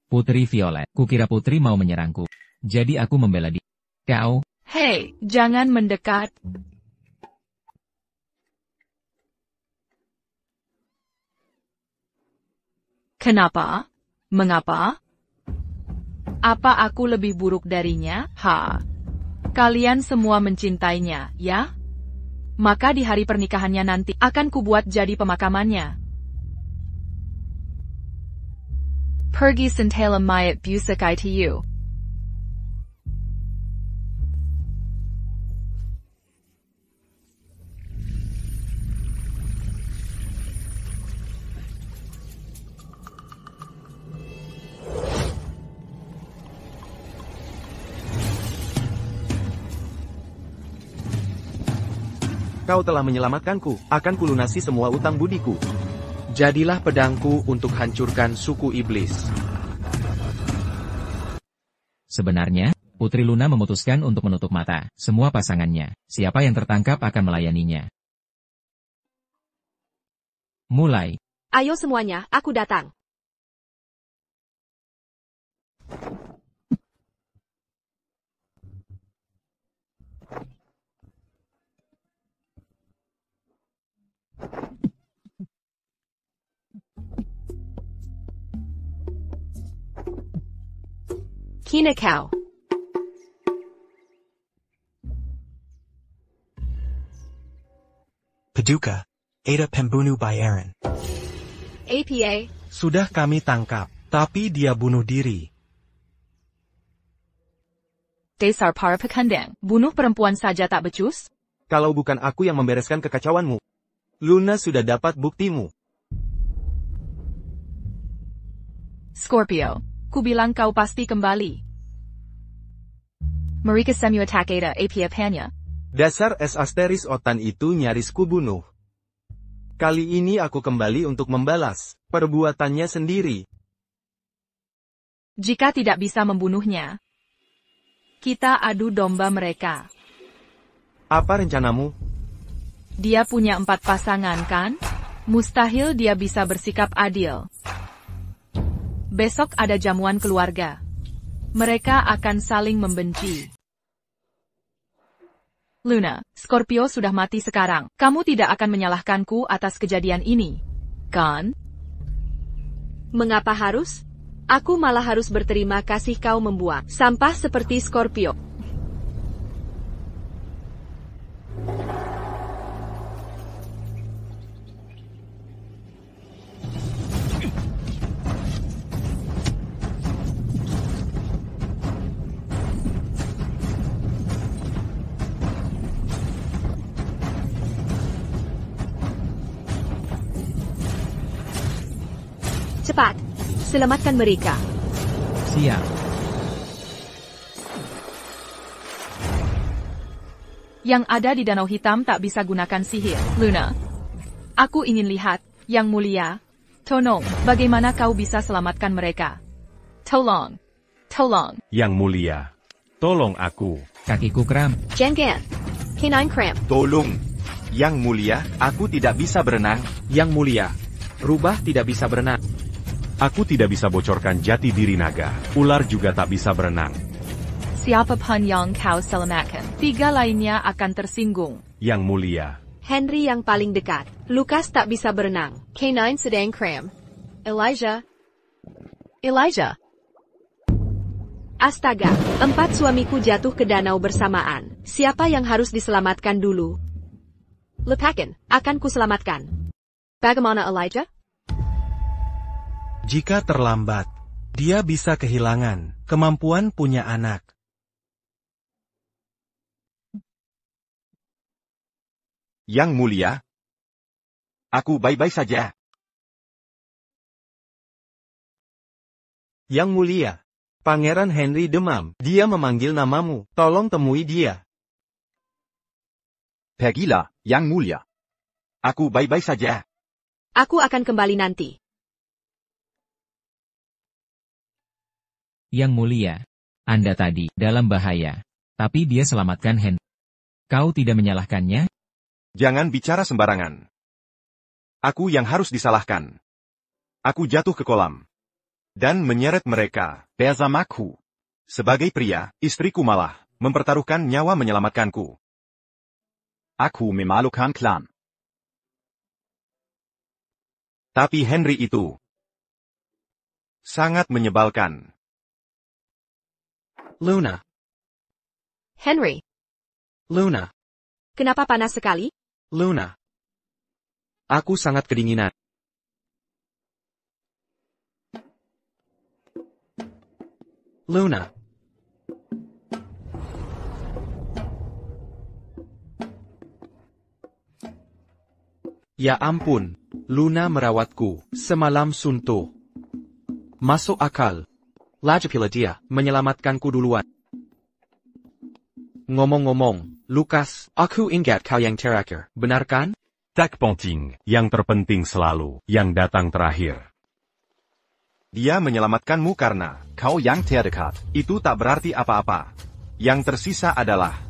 Putri Violet, kukira Putri mau menyerangku. Jadi aku membela dia. Kau? Hei, jangan mendekat. Kenapa? Mengapa? Apa aku lebih buruk darinya? Kalian semua mencintainya, ya? Maka di hari pernikahannya nanti akan kubuat jadi pemakamannya. Pergi sentela mayat busakai to you. Kau telah menyelamatkanku, akan kulunasi semua utang budiku. Jadilah pedangku untuk hancurkan suku iblis. Sebenarnya, Putri Luna memutuskan untuk menutup mata semua pasangannya. Siapa yang tertangkap akan melayaninya. Mulai. Ayo semuanya, aku datang. Kinakau. Paduka. Ada Pembunuh by Aaron. APA. Sudah kami tangkap, tapi dia bunuh diri. Dasar para pekandang, bunuh perempuan saja tak becus? Kalau bukan aku yang membereskan kekacauanmu, Luna sudah dapat buktimu. Scorpio. Kubilang kau pasti kembali. Mereka semua tak ada apa-apanya. Dasar es asteris otan itu nyaris kubunuh. Kali ini aku kembali untuk membalas perbuatannya sendiri. Jika tidak bisa membunuhnya, kita adu domba mereka. Apa rencanamu? Dia punya 4 pasangan kan? Mustahil dia bisa bersikap adil. Besok ada jamuan keluarga. Mereka akan saling membenci. Luna, Scorpio sudah mati sekarang. Kamu tidak akan menyalahkanku atas kejadian ini, kan? Mengapa harus? Aku malah harus berterima kasih kau membuang sampah seperti Scorpio. Cepat, selamatkan mereka. Siap. Yang ada di Danau Hitam tak bisa gunakan sihir. Luna, aku ingin lihat, Yang Mulia. Tolong, bagaimana kau bisa selamatkan mereka? Tolong. Tolong. Yang Mulia, tolong aku. Kakiku kram. Jengan. K9 cramp. Tolong. Yang Mulia, aku tidak bisa berenang. Yang Mulia, rubah tidak bisa berenang. Aku tidak bisa bocorkan jati diri naga. Ular juga tak bisa berenang. Siapapun yang kau selamatkan, 3 lainnya akan tersinggung. Yang Mulia. Henry yang paling dekat. Lucas tak bisa berenang. K9 sedang kram. Elijah. Astaga, 4 suamiku jatuh ke danau bersamaan. Siapa yang harus diselamatkan dulu? Lepakan, akan kuselamatkan. Bagaimana Elijah? Jika terlambat, dia bisa kehilangan kemampuan punya anak. Yang Mulia, aku baik-baik saja. Yang Mulia, Pangeran Henry demam. Dia memanggil namamu. Tolong temui dia. Pergilah, Yang Mulia. Aku baik-baik saja. Aku akan kembali nanti. Yang Mulia, Anda tadi dalam bahaya. Tapi dia selamatkan Henry. Kau tidak menyalahkannya? Jangan bicara sembarangan. Aku yang harus disalahkan. Aku jatuh ke kolam. Dan menyeret mereka, bersamaku. Sebagai pria, istriku malah mempertaruhkan nyawa menyelamatkanku. Aku memalukan klan. Tapi Henry itu sangat menyebalkan. Luna. Henry, Luna. kenapa panas sekali? Luna. Aku sangat kedinginan. Luna. Ya ampun, Luna merawatku semalam suntuk. Masuk akal. Lagipula dia menyelamatkanku duluan. Ngomong-ngomong, Lukas, aku ingat kau yang terakhir, benar kan? Tak penting, yang terpenting selalu, yang datang terakhir. Dia menyelamatkanmu karena kau yang terdekat. Itu tak berarti apa-apa. Yang tersisa adalah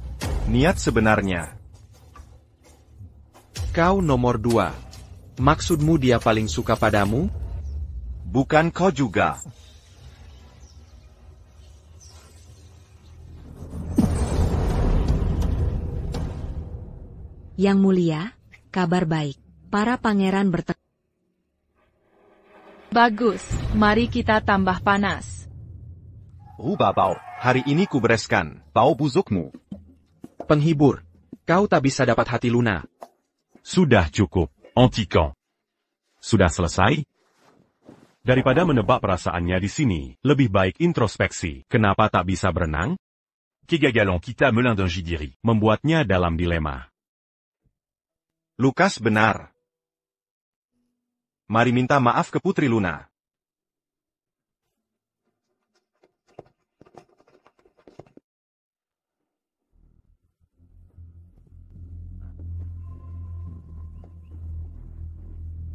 niat sebenarnya. Kau nomor 2. Maksudmu dia paling suka padamu? Bukan kau juga. Yang Mulia, kabar baik. Para pangeran bertemu. Bagus, mari kita tambah panas. Bau, hari ini ku bereskan bau busukmu. Penghibur, kau tak bisa dapat hati Luna. Sudah cukup, Antikan. Sudah selesai? Daripada menebak perasaannya di sini, lebih baik introspeksi. Kenapa tak bisa berenang? Kegagalan kita melindungi diri, membuatnya dalam dilema. Lukas benar. Mari minta maaf ke Putri Luna.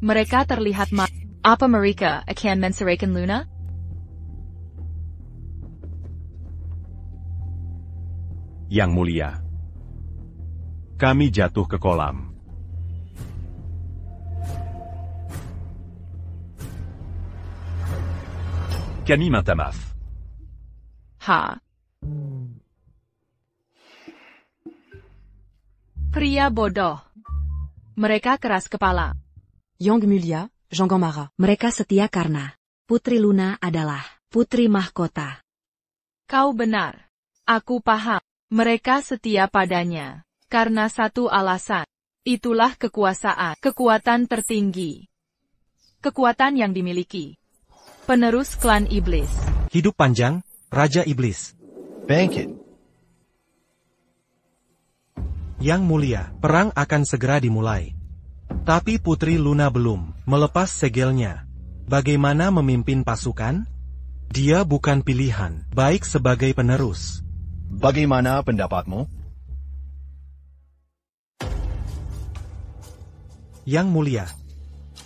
Mereka terlihat Apa mereka akan menceraikan Luna? Yang Mulia, kami jatuh ke kolam. Kami minta maaf. Ha. Pria bodoh. Mereka keras kepala. Yang Mulia, Jean Gomara. Mereka setia karena Putri Luna adalah putri mahkota. Kau benar. Aku paham. Mereka setia padanya. Karena satu alasan. Itulah kekuasaan. Kekuatan tertinggi. Kekuatan yang dimiliki. Penerus klan iblis. Hidup panjang, Raja Iblis. Bangkit. Yang Mulia, perang akan segera dimulai. Tapi Putri Luna belum melepas segelnya. Bagaimana memimpin pasukan? Dia bukan pilihan, baik sebagai penerus. Bagaimana pendapatmu? Yang Mulia,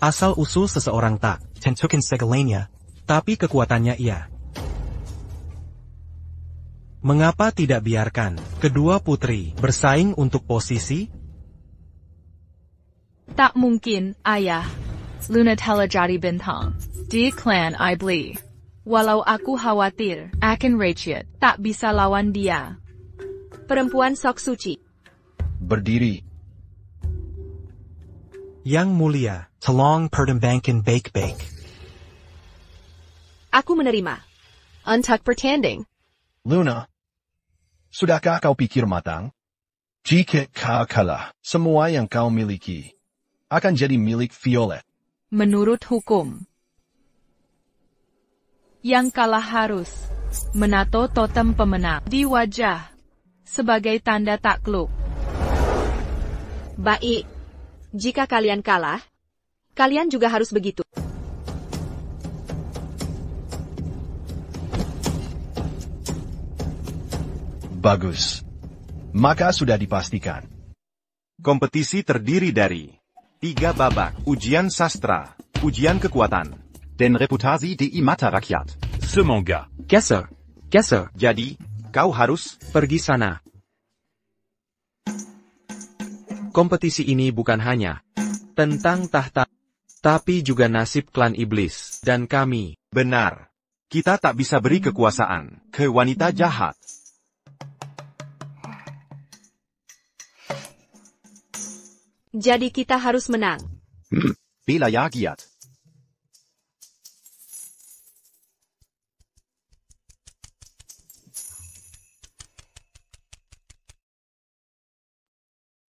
asal-usul seseorang tak tentukan segalanya, tapi kekuatannya iya. Mengapa tidak biarkan kedua putri bersaing untuk posisi? Tak mungkin, ayah. Luna telah jadi bintang di klan iblis. Walau aku khawatir akan Rachel, tak bisa lawan dia. Perempuan sok suci. Berdiri. Yang Mulia, Talong Perdembangkan Bake-Bake. Aku menerima. Untuk pertanding. Luna, sudahkah kau pikir matang? Jika kau kalah, semua yang kau miliki akan jadi milik Violet. Menurut hukum, yang kalah harus menato totem pemenang di wajah sebagai tanda takluk. Baik. Jika kalian kalah, kalian juga harus begitu. Bagus. Maka sudah dipastikan. Kompetisi terdiri dari 3 babak, ujian sastra, ujian kekuatan, dan reputasi di mata rakyat. Ce manga. Geser. Jadi, kau harus Pergi sana. Kompetisi ini bukan hanya tentang tahta, tapi juga nasib klan iblis, dan kami. benar. Kita tak bisa beri kekuasaan ke wanita jahat. Jadi kita harus menang. Wilayah giat.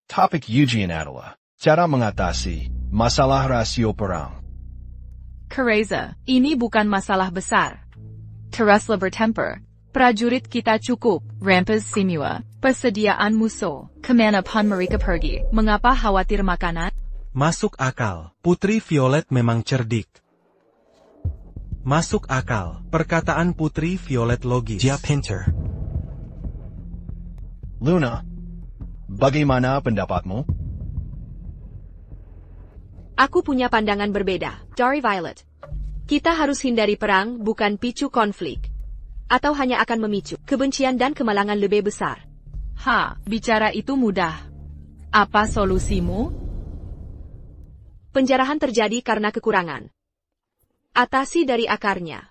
Topik ujian adalah cara mengatasi masalah rasio perang. Kereza, ini bukan masalah besar. Teruslah bertemper. Prajurit kita cukup. Rampas semua. Persediaan musuh. Kemana pun mereka pergi. Mengapa khawatir makanan? Masuk akal. Putri Violet memang cerdik. Masuk akal. Perkataan Putri Violet logis. Dia pinter. Luna, bagaimana pendapatmu? Aku punya pandangan berbeda, Dari Violet. Kita harus hindari perang, bukan picu konflik. Atau hanya akan memicu kebencian dan kemalangan lebih besar. Bicara itu mudah. Apa solusimu? Penjarahan terjadi karena kekurangan. Atasi dari akarnya.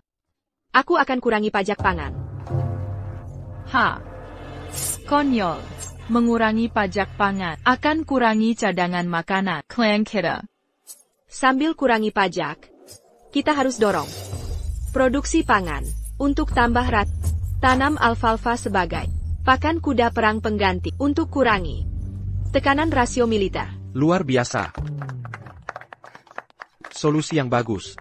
Aku akan kurangi pajak pangan. Konyol. Mengurangi pajak pangan akan kurangi cadangan makanan klan kita. Sambil kurangi pajak, kita harus dorong produksi pangan untuk tambah tanam alfalfa sebagai pakan kuda perang pengganti untuk kurangi tekanan rasio militer. Luar biasa. Solusi yang bagus.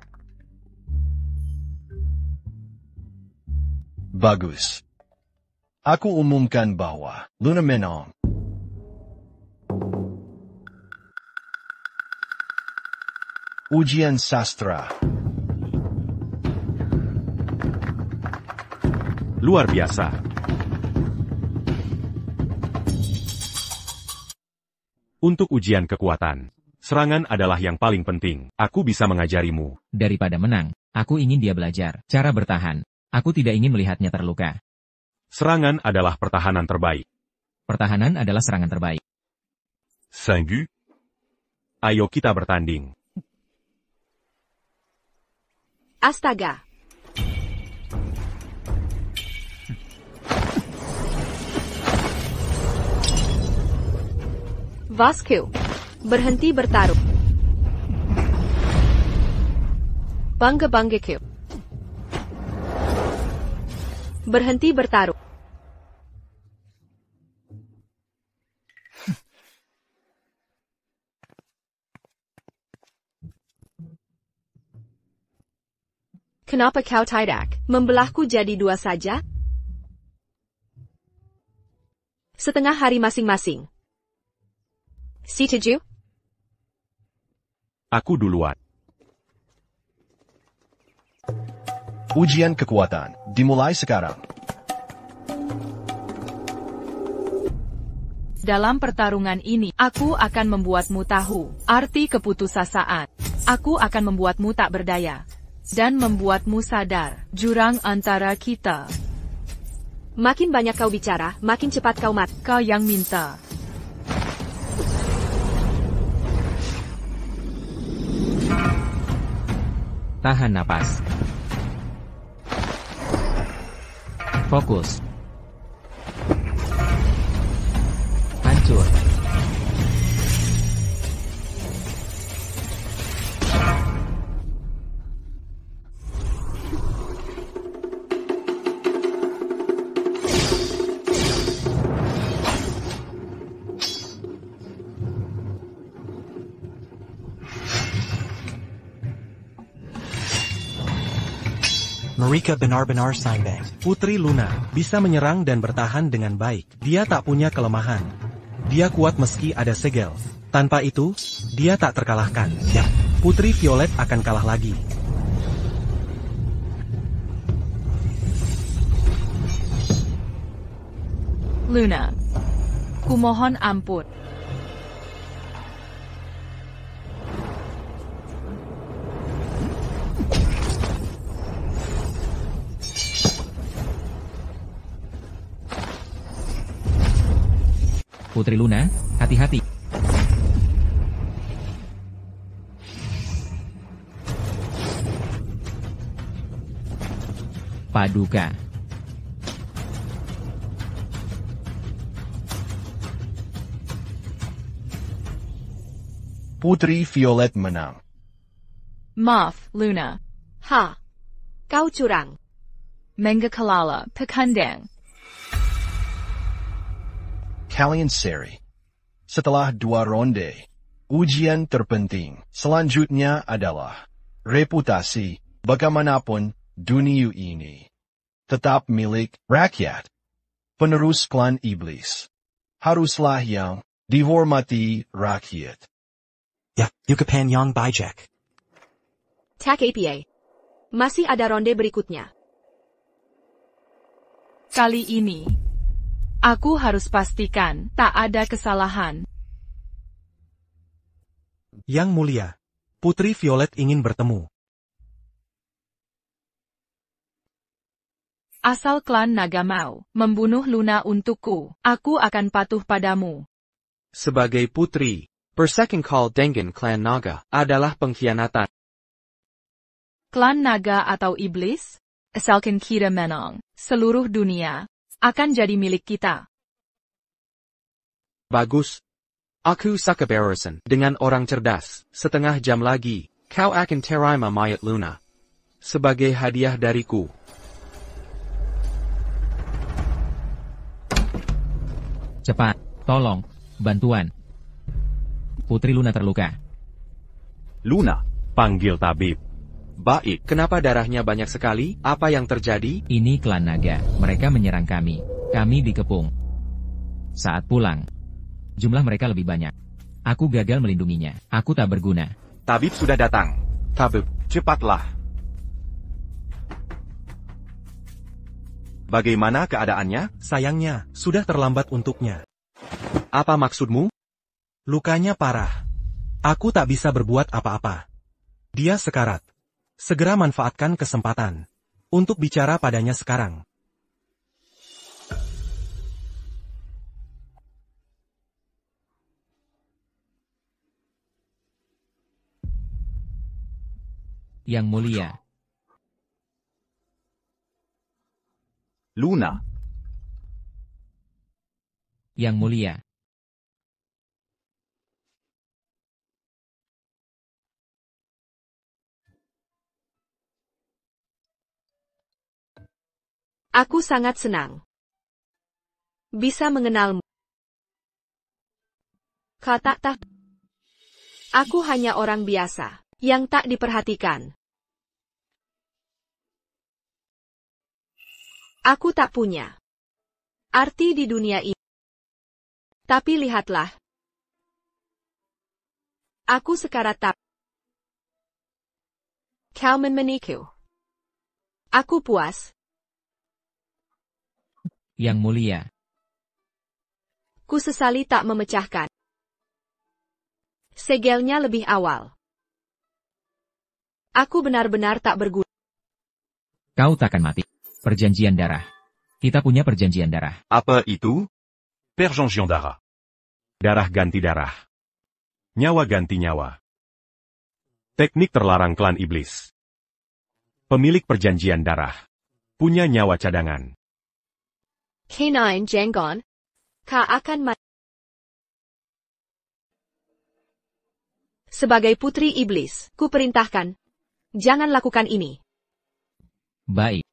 Bagus. Aku umumkan bahwa Luna menang. Ujian sastra. Luar biasa. Untuk ujian kekuatan, serangan adalah yang paling penting. Aku bisa mengajarimu. Daripada menang, aku ingin dia belajar cara bertahan. Aku tidak ingin melihatnya terluka. Serangan adalah pertahanan terbaik. Pertahanan adalah serangan terbaik. Sanggu? Ayo kita bertanding. Astaga. Vasco. Berhenti bertaruh. Bangga-banggaku. Berhenti bertaruh. Kenapa kau tidak membelahku jadi 2 saja? Setengah hari masing-masing. Setuju? Aku duluan. Ujian kekuatan dimulai sekarang. Dalam pertarungan ini, aku akan membuatmu tahu arti keputusasaan. Aku akan membuatmu tak berdaya. Dan membuatmu sadar jurang antara kita. Makin banyak kau bicara, makin cepat kau mati. Kau yang minta. Tahan napas. Fokus. Hancur. Marika benar-benar seimbang. Putri Luna bisa menyerang dan bertahan dengan baik. Dia tak punya kelemahan. Dia kuat meski ada segel. Tanpa itu, dia tak terkalahkan. Ya, Putri Violet akan kalah lagi. Luna, kumohon ampun. Putri Luna, hati-hati. Paduka. Putri Violet menang. Maaf, Luna. Ha. Kau curang. Mengakalala, pekandang. Kalian seri. Setelah 2 ronde, ujian terpenting selanjutnya adalah reputasi. Bagaimanapun dunia ini tetap milik rakyat. Penerus klan iblis haruslah yang dihormati rakyat. Ya, Yukapan yang bijak. Tak apa. Masih ada ronde berikutnya. Kali ini, aku harus pastikan tak ada kesalahan. Yang mulia, Putri Violet ingin bertemu. Asal klan naga mau membunuh Luna untukku, aku akan patuh padamu. Sebagai putri, persekutuan dengan klan naga adalah pengkhianatan. Klan naga atau iblis, asalkan kita menang, seluruh dunia akan jadi milik kita. Bagus. Aku sakabarusan dengan orang cerdas. Setengah jam lagi, kau akan terima mayat Luna. Sebagai hadiah dariku. Cepat, tolong, bantuan. Putri Luna terluka. Luna, panggil tabib. Baik, kenapa darahnya banyak sekali? Apa yang terjadi? Ini klan naga, mereka menyerang kami. Kami dikepung. Saat pulang, jumlah mereka lebih banyak. Aku gagal melindunginya. Aku tak berguna. Tabib sudah datang. Tabib, Cepatlah. Bagaimana keadaannya? Sayangnya, sudah terlambat untuknya. apa maksudmu? Lukanya parah. Aku tak bisa berbuat apa-apa. Dia sekarat. Segera manfaatkan kesempatan untuk bicara padanya sekarang. Yang mulia. Luna. Yang mulia. Aku sangat senang bisa mengenalmu. Kata tak. Aku hanya orang biasa yang tak diperhatikan. Aku tak punya arti di dunia ini. Tapi lihatlah. Aku sekarat tak. Kau memeniku. Aku puas. Yang mulia. Ku sesali tak memecahkan segelnya lebih awal. Aku benar-benar tak berguna. Kau takkan mati. Perjanjian darah. Kita punya perjanjian darah. Apa itu? Perjanjian darah. Darah ganti darah. Nyawa ganti nyawa. Teknik terlarang klan iblis. Pemilik perjanjian darah. Punya nyawa cadangan. K9 Janggon. Kau akan mati. Sebagai putri iblis, ku perintahkan. Jangan lakukan ini. Baik.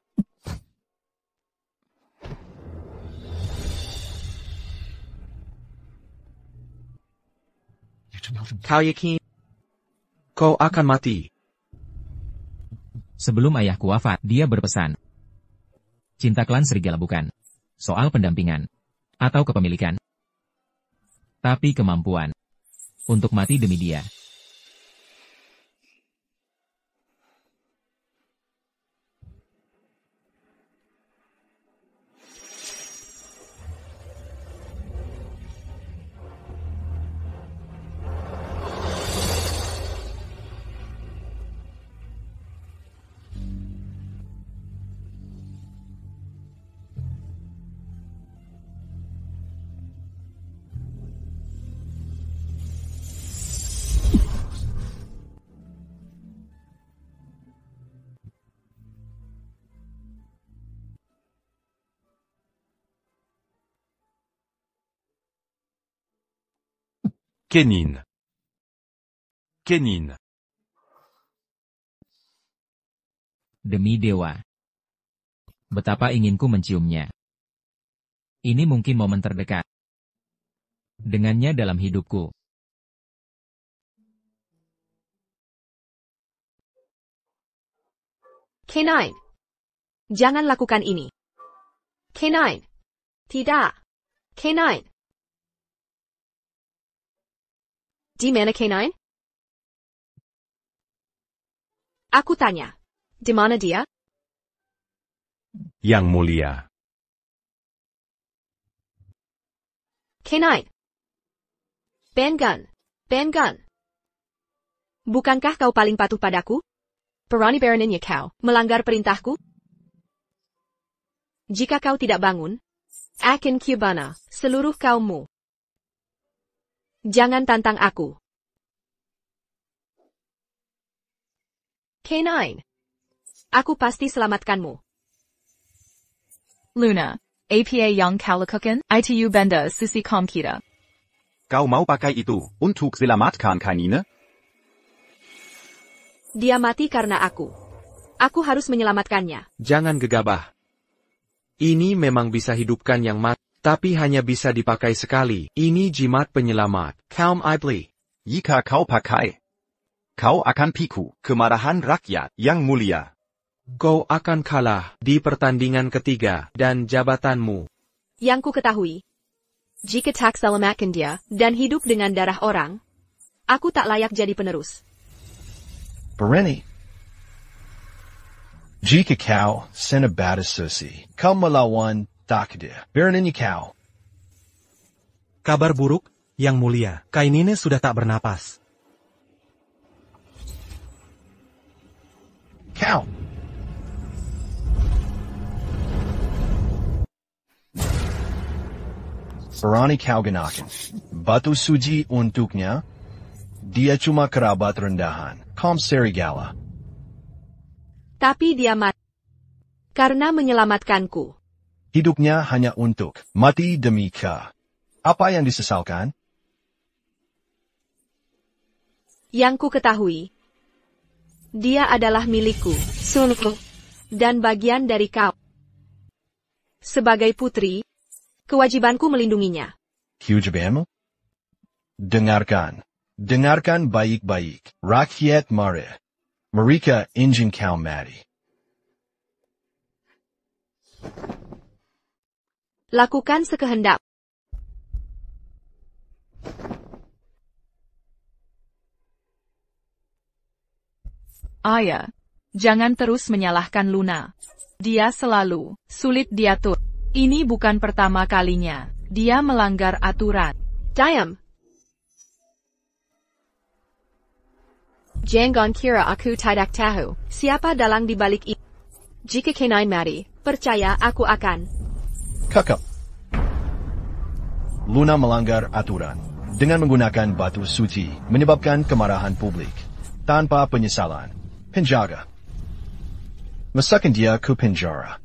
Kau yakin? Kau akan mati. Sebelum ayahku wafat, dia berpesan. Cinta klan serigala bukan soal pendampingan atau kepemilikan, tapi kemampuan untuk mati demi dia. Kenin. Kenin. Demi dewa. Betapa inginku menciumnya. Ini mungkin momen terdekat dengannya dalam hidupku. K9. Jangan lakukan ini. K9. Tidak. K9. Di mana K9? Aku tanya. Di mana dia? Yang mulia. K9. Ben Gunn. Ben Gunn. Bukankah kau paling patuh padaku? Perani Baroninnya kau melanggar perintahku? Jika kau tidak bangun, akan kubana seluruh kaummu. Jangan tantang aku. K9. Aku pasti selamatkanmu. Luna, APA yang kau lakukan, itu benda susi kaum kita. Kau mau pakai itu untuk selamatkan Kainine? Dia mati karena aku. Aku harus menyelamatkannya. Jangan gegabah. Ini memang bisa hidupkan yang mati, tapi hanya bisa dipakai sekali. Ini jimat penyelamat. Kaum iblis. Jika kau pakai, kau akan piku kemarahan rakyat yang mulia. Kau akan kalah di pertandingan ketiga dan jabatanmu. Yang ku ketahui, jika tak selamatkan dia dan hidup dengan darah orang, aku tak layak jadi penerus. Berani. Jika kau senebat asasi, kau melawan takdir. Baroninnya kau. Kabar buruk, Yang Mulia. Kainine sudah tak bernapas. Kau. Berani kau gunakan batu suci untuknya? Dia cuma kerabat rendahan, kaum serigala. Tapi dia mati karena menyelamatkanku. Hidupnya hanya untuk mati demi kau. Apa yang disesalkan? Yang ku ketahui, dia adalah milikku, sunku, dan bagian dari kau. Sebagai putri, kewajibanku melindunginya. Kewajibanmu? Dengarkan baik-baik, rakyat marah. Mereka ingin kau mati. Lakukan sekehendak. Ayah, jangan terus menyalahkan Luna. Dia selalu sulit diatur. Ini bukan pertama kalinya dia melanggar aturan. Diam. Jangan kira aku tidak tahu siapa dalang di balik ini. Jika K9 mati, percaya aku akan. Kakak. Luna melanggar aturan dengan menggunakan batu suci, menyebabkan kemarahan publik tanpa penyesalan. Penjaga. Masukkan dia ke penjara.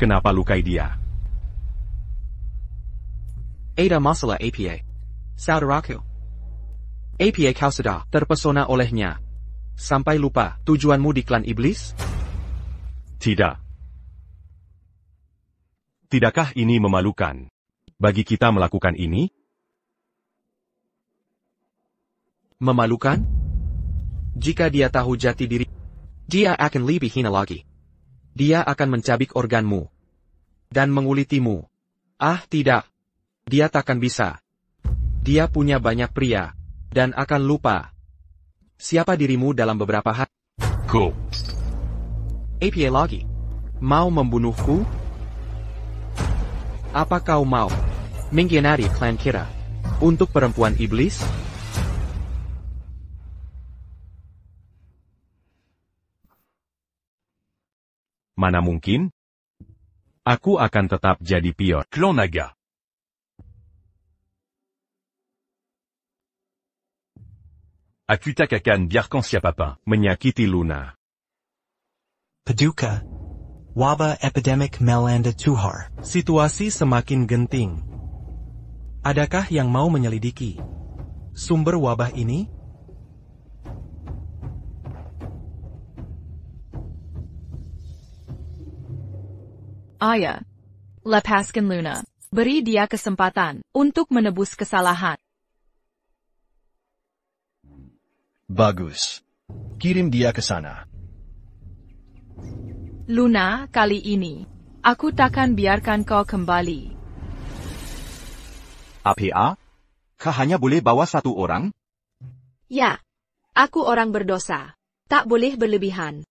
Kenapa lukai dia? Ada masalah APA. Saudaraku. APA kau sudah terpesona olehnya. Sampai lupa tujuanmu di klan iblis? Tidak. Tidakkah ini memalukan? bagi kita melakukan ini? Memalukan? Jika dia tahu jati diri, dia akan lebih hina lagi. Dia akan mencabik organmu dan mengulitimu. Ah, tidak. Dia takkan bisa. Dia punya banyak pria dan akan lupa siapa dirimu dalam beberapa hari. Go. Apa lagi? Mau membunuhku? Apa kau mau mengkhianati klan kita untuk perempuan iblis? Mana mungkin? Aku akan tetap jadi pion Klan Naga. Akuta kakan biarkan siapapun menyakiti Luna. Paduka. Wabah epidemic melanda Tuhar. Situasi semakin genting. Adakah yang mau menyelidiki sumber wabah ini? Ayah, lepaskan Luna. Beri dia kesempatan untuk menebus kesalahan. Bagus. Kirim dia ke sana. Luna, kali ini, aku takkan biarkan kau kembali. APA? Kau hanya boleh bawa satu orang? Ya, aku orang berdosa. Tak boleh berlebihan.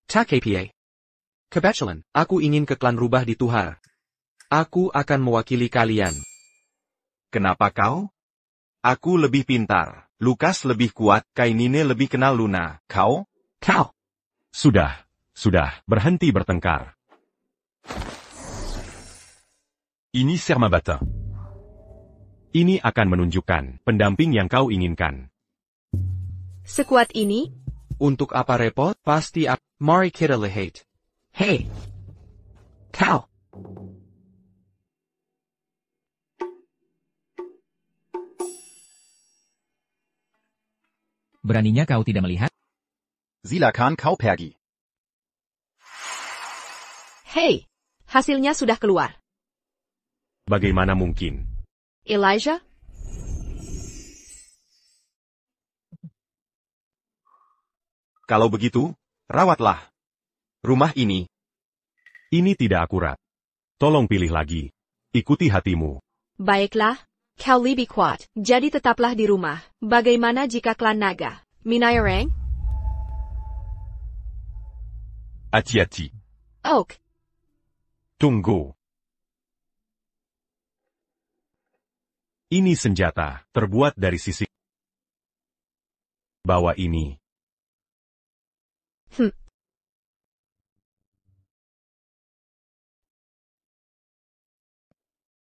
Tak apa. Kebetulan, aku ingin ke klan rubah di Tuhar. Aku akan mewakili kalian. Kenapa kau? Aku lebih pintar. Lukas lebih kuat. Kainine lebih kenal Luna. Kau? Sudah, berhenti bertengkar. Ini serment batin. Ini akan menunjukkan pendamping yang kau inginkan. Sekuat ini? Untuk apa repot? Pasti mari kita lihat. Hei! Kau! Beraninya kau tidak melihat? Silakan kau pergi. Hei! Hasilnya sudah keluar. Bagaimana mungkin? Elijah? Kalau begitu, rawatlah rumah ini. Ini tidak akurat. Tolong pilih lagi. Ikuti hatimu. Baiklah, kau lebih kuat, jadi tetaplah di rumah. Bagaimana jika klan naga? Minayarang? Hati-hati. Oak. Tunggu. Ini senjata, terbuat dari sisik. Bawa ini.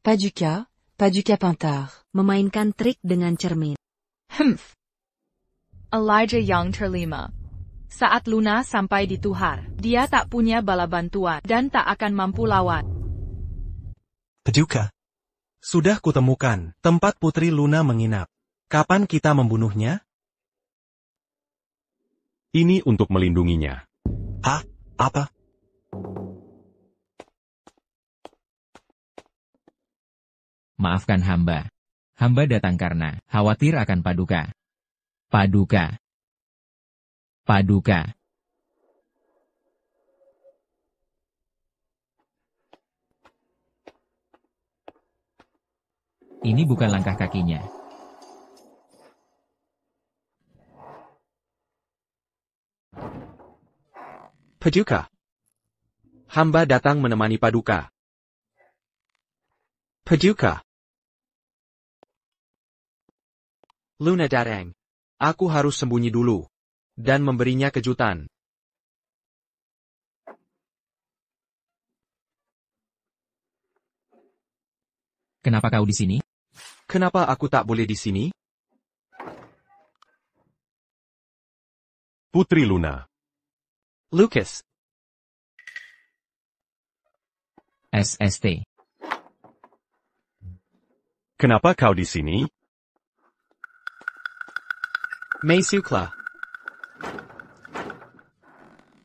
Paduka pintar. Memainkan trik dengan cermin. Elijah yang terlima. Saat Luna sampai di Tuhar, dia tak punya bala bantuan dan tak akan mampu lawan. Paduka. Sudah kutemukan tempat Putri Luna menginap. Kapan kita membunuhnya? Ini untuk melindunginya. Apa? Maafkan hamba. Hamba datang karena khawatir akan Paduka. Paduka. Ini bukan langkah kakinya. Paduka. Hamba datang menemani Paduka. Paduka. Luna datang. Aku harus sembunyi dulu. Dan memberinya kejutan. Kenapa kau di sini? Kenapa aku tak boleh di sini? Putri Luna. Lucas. SST. Kenapa kau di sini? Maisukla.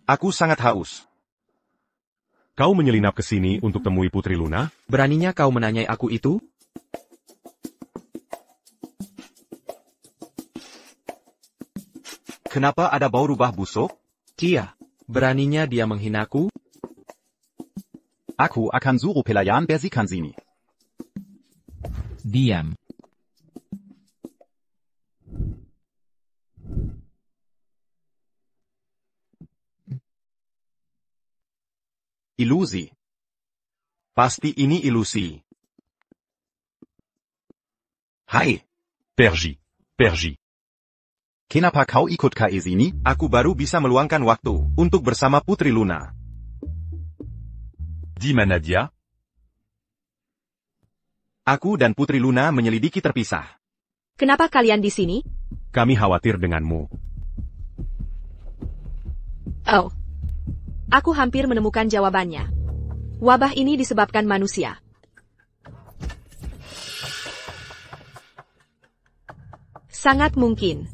Aku sangat haus. Kau menyelinap ke sini untuk temui Putri Luna? Beraninya kau menanyai aku itu? Kenapa ada bau rubah busuk? Dia. Beraninya dia menghinaku? Aku akan suruh pelayan bersihkan sini. Diam. Ilusi. Pasti ini ilusi. Hai. Pergi. Pergi. Kenapa kau ikut ke sini? Aku baru bisa meluangkan waktu untuk bersama Putri Luna. Di mana dia? Aku dan Putri Luna menyelidiki terpisah. Kenapa kalian di sini? Kami khawatir denganmu. Oh. Aku hampir menemukan jawabannya. Wabah ini disebabkan manusia. Sangat mungkin.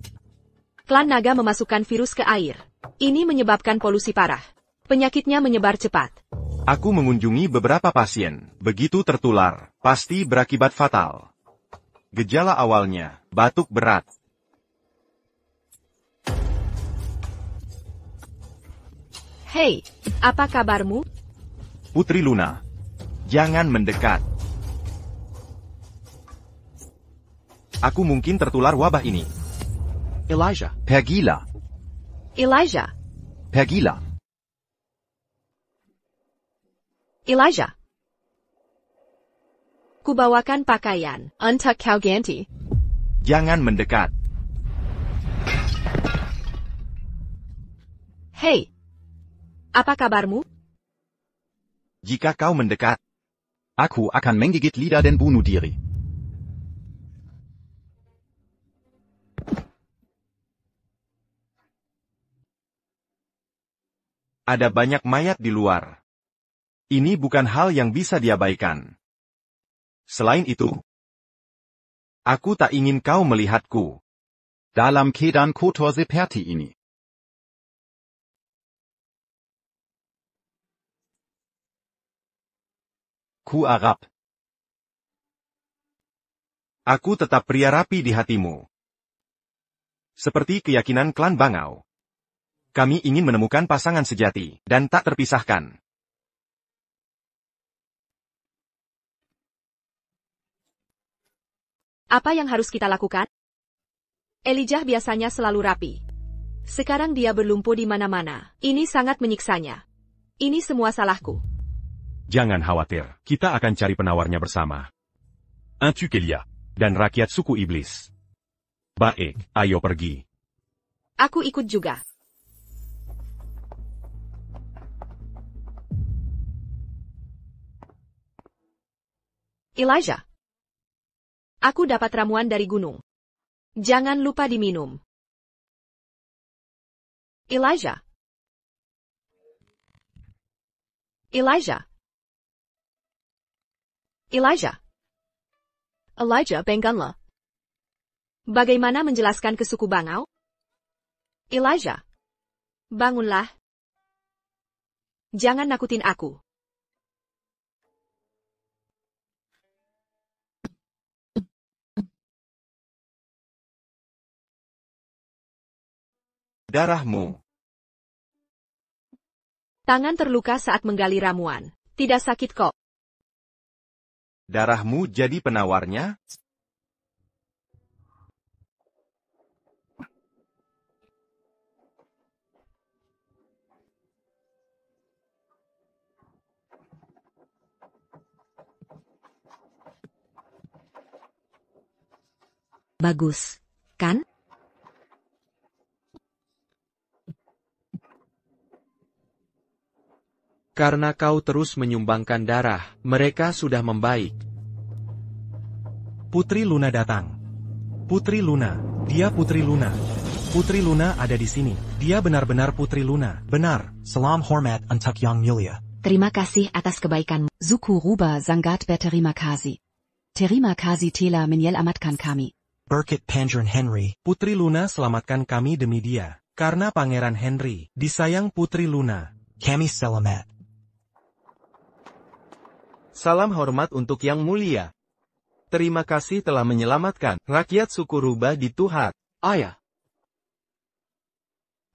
Klan naga memasukkan virus ke air. Ini menyebabkan polusi parah. Penyakitnya menyebar cepat. Aku mengunjungi beberapa pasien. Begitu tertular, pasti berakibat fatal. Gejala awalnya, batuk berat. Hei, apa kabarmu? Putri Luna, jangan mendekat. Aku mungkin tertular wabah ini. Elijah. Pergilah. Elijah. Pergilah. Elijah. Kubawakan pakaian. Untuk kau ganti. Jangan mendekat. Hei. Apa kabarmu? Jika kau mendekat, aku akan menggigit lidah dan bunuh diri. Ada banyak mayat di luar. Ini bukan hal yang bisa diabaikan. Selain itu, aku tak ingin kau melihatku dalam keadaan kotor seperti ini. Ku harap aku tetap pria rapi di hatimu. Seperti keyakinan klan Bangau. Kami ingin menemukan pasangan sejati, dan tak terpisahkan. Apa yang harus kita lakukan? Elijah biasanya selalu rapi. Sekarang dia berlumpur di mana-mana. Ini sangat menyiksanya. Ini semua salahku. Jangan khawatir, kita akan cari penawarnya bersama. Antukelia, dan rakyat suku iblis. Baik, ayo pergi. Aku ikut juga. Elijah. Aku dapat ramuan dari gunung. Jangan lupa diminum. Elijah. Elijah. Elijah. Elijah, bangunlah. Bagaimana menjelaskan ke suku Bangau? Elijah. Bangunlah. Jangan nakutin aku. Darahmu. Tangan terluka saat menggali ramuan. Tidak sakit kok. Darahmu jadi penawarnya? Bagus, kan? Karena kau terus menyumbangkan darah, mereka sudah membaik. Putri Luna datang. Putri Luna, dia Putri Luna. Putri Luna ada di sini. Dia benar-benar Putri Luna. Benar. Salam hormat untuk Yang Mulia. Terima kasih atas kebaikanmu. Suku Ruba sangat berterima kasih. Terima kasih telah menyelamatkan kami. Berkat Pangeran Henry. Putri Luna selamatkan kami demi dia. Karena Pangeran Henry, disayang Putri Luna. Kami selamat. Salam hormat untuk Yang Mulia. Terima kasih telah menyelamatkan rakyat suku rubah di Tuhat. Ayah.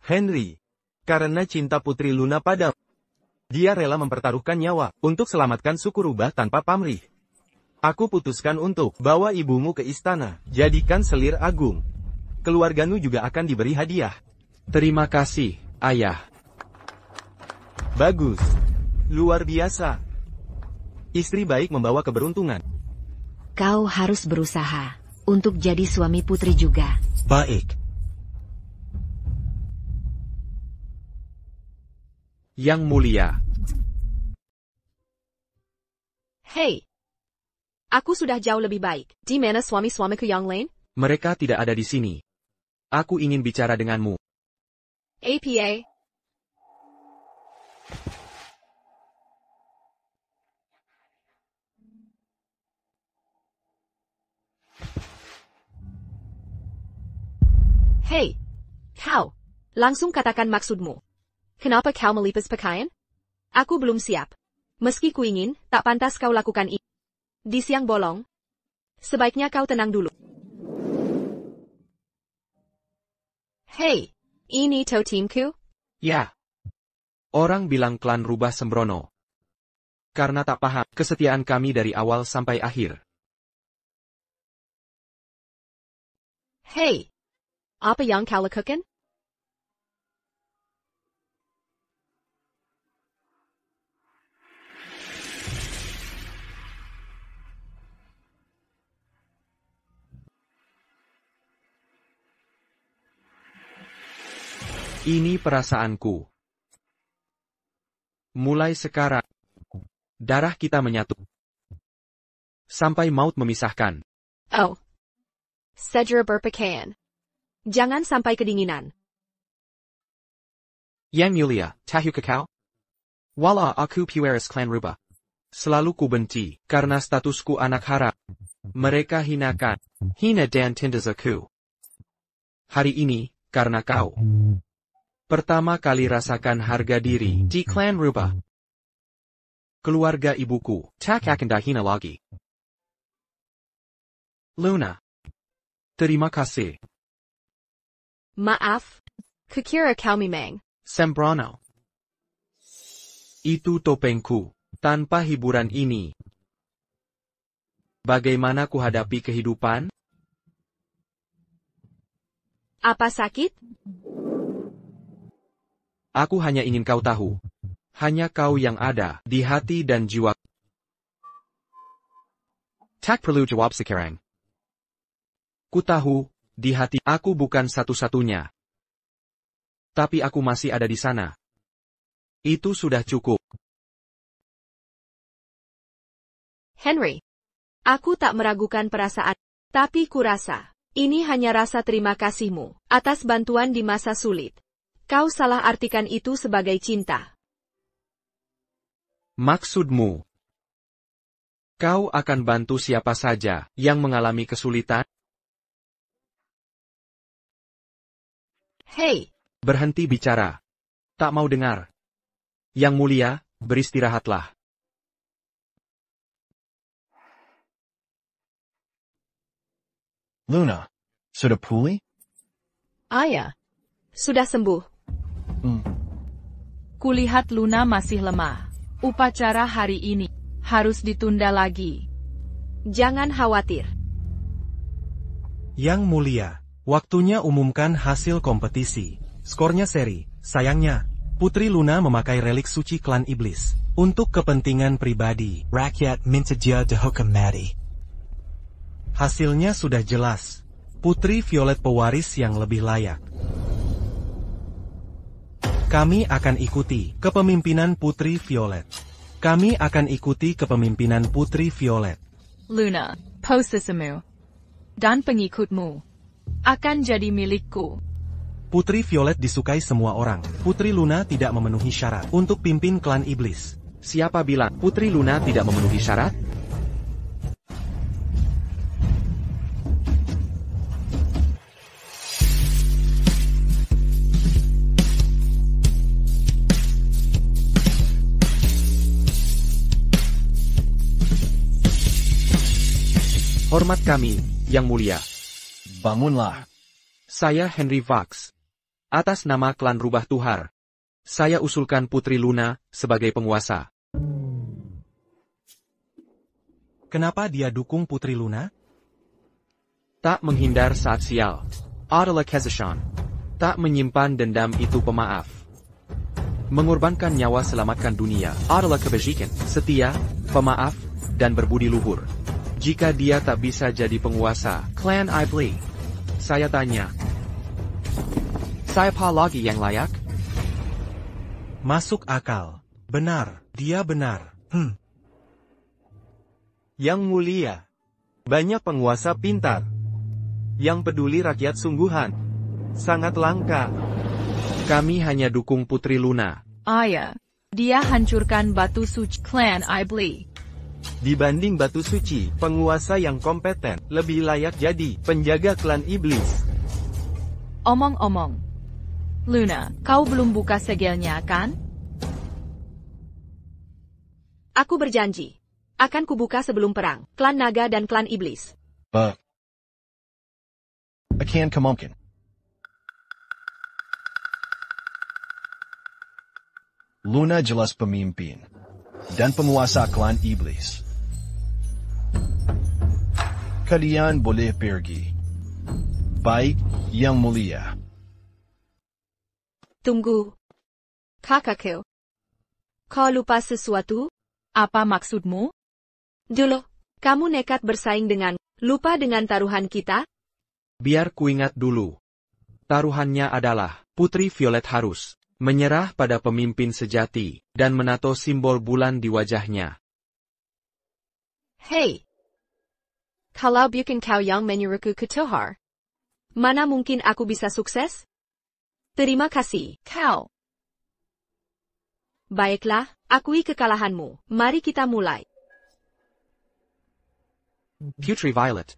Henry. Karena cinta Putri Luna padamu, dia rela mempertaruhkan nyawa untuk selamatkan suku rubah tanpa pamrih. Aku putuskan untuk bawa ibumu ke istana, jadikan selir agung. Keluargamu juga akan diberi hadiah. Terima kasih, Ayah. Bagus. Luar biasa. Istri baik membawa keberuntungan. Kau harus berusaha untuk jadi suami putri juga. Baik. Yang Mulia. Hei. Aku sudah jauh lebih baik. Di mana suami-suamiku yang lain? Mereka tidak ada di sini. Aku ingin bicara denganmu. APA. Hei, kau. Langsung katakan maksudmu. Kenapa kau melipas pakaian? Aku belum siap. Meski ku ingin, tak pantas kau lakukan ini. Di siang bolong. Sebaiknya kau tenang dulu. Hei, ini toh timku? Ya. Orang bilang klan rubah sembrono. Karena tak paham kesetiaan kami dari awal sampai akhir. Hei, apa yang kau lakukan? Ini perasaanku. Mulai sekarang, darah kita menyatu. Sampai maut memisahkan. Oh. Segera berpakaian. Jangan sampai kedinginan. Yang Mulia, tahu kekau? Wala aku pueris klan rubah. Selalu ku benci, karena statusku anak haram. Mereka hinakan, hina dan tindas aku. Hari ini, karena kau. Pertama kali rasakan harga diri di klan rubah. Keluarga ibuku, tak akan dihina lagi. Luna. Terima kasih. Maaf. Kukira kau memang. Sembrono. Itu topengku. Tanpa hiburan ini, bagaimana ku hadapi kehidupan? Apa sakit? Aku hanya ingin kau tahu. Hanya kau yang ada di hati dan jiwa. Tak perlu jawab sekarang. Ku tahu, di hati aku bukan satu-satunya. Tapi aku masih ada di sana. Itu sudah cukup. Henry. Aku tak meragukan perasaan. Tapi kurasa, ini hanya rasa terima kasihmu atas bantuan di masa sulit. Kau salah artikan itu sebagai cinta. Maksudmu? Kau akan bantu siapa saja yang mengalami kesulitan? Hei. Berhenti bicara. Tak mau dengar. Yang Mulia, beristirahatlah. Luna, sudah pulih? Ayah. Sudah sembuh. Kulihat Luna masih lemah. Upacara hari ini harus ditunda lagi. Jangan khawatir. Yang Mulia, waktunya umumkan hasil kompetisi. Skornya seri, sayangnya, Putri Luna memakai relik suci klan iblis untuk kepentingan pribadi. Rakyat minta dia dihukum mati. Hasilnya sudah jelas. Putri Violet pewaris yang lebih layak. Kami akan ikuti kepemimpinan Putri Violet. Kami akan ikuti kepemimpinan Putri Violet. Luna, posisimu dan pengikutmu akan jadi milikku. Putri Violet disukai semua orang. Putri Luna tidak memenuhi syarat untuk pimpin klan iblis. Siapa bilang Putri Luna tidak memenuhi syarat? Hormat kami, Yang Mulia. Bangunlah. Saya Henry Fox. Atas nama klan Rubah Tuhar, saya usulkan Putri Luna sebagai penguasa. Kenapa dia dukung Putri Luna? Tak menghindar saat sial. Adalah Kezeshan. Tak menyimpan dendam itu pemaaf. Mengorbankan nyawa selamatkan dunia adalah kebajikan, setia, pemaaf, dan berbudi luhur. Jika dia tak bisa jadi penguasa klan Iblis, saya tanya, siapa lagi yang layak? Masuk akal. Benar, dia benar. Yang Mulia, banyak penguasa pintar yang peduli rakyat sungguhan. Sangat langka. Kami hanya dukung Putri Luna. Ayah, dia hancurkan batu suci klan Iblis. Dibanding batu suci, penguasa yang kompeten lebih layak jadi penjaga klan iblis. Omong-omong, Luna, kau belum buka segelnya kan? Aku berjanji. Akan kubuka sebelum perang, klan naga dan klan iblis. Akan kemungkin. Luna jelas pemimpin dan penguasa klan iblis. Kalian boleh pergi. Baik, Yang Mulia. Tunggu. Kakakku. Kau lupa sesuatu? Apa maksudmu? Dulu, kamu nekat bersaing dengan, lupa dengan taruhan kita? Biar kuingat dulu. Taruhannya adalah, Putri Violet harus menyerah pada pemimpin sejati, dan menato simbol bulan di wajahnya. Hei! Kalau bukan kau yang menyuruhku ke Tuhar, mana mungkin aku bisa sukses? Terima kasih, kau. Baiklah, akui kekalahanmu. Mari kita mulai. Putri Violet.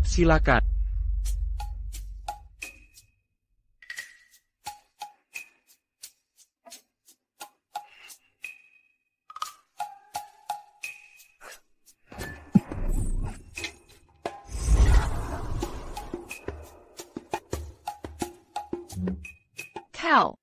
Silakan. Kau.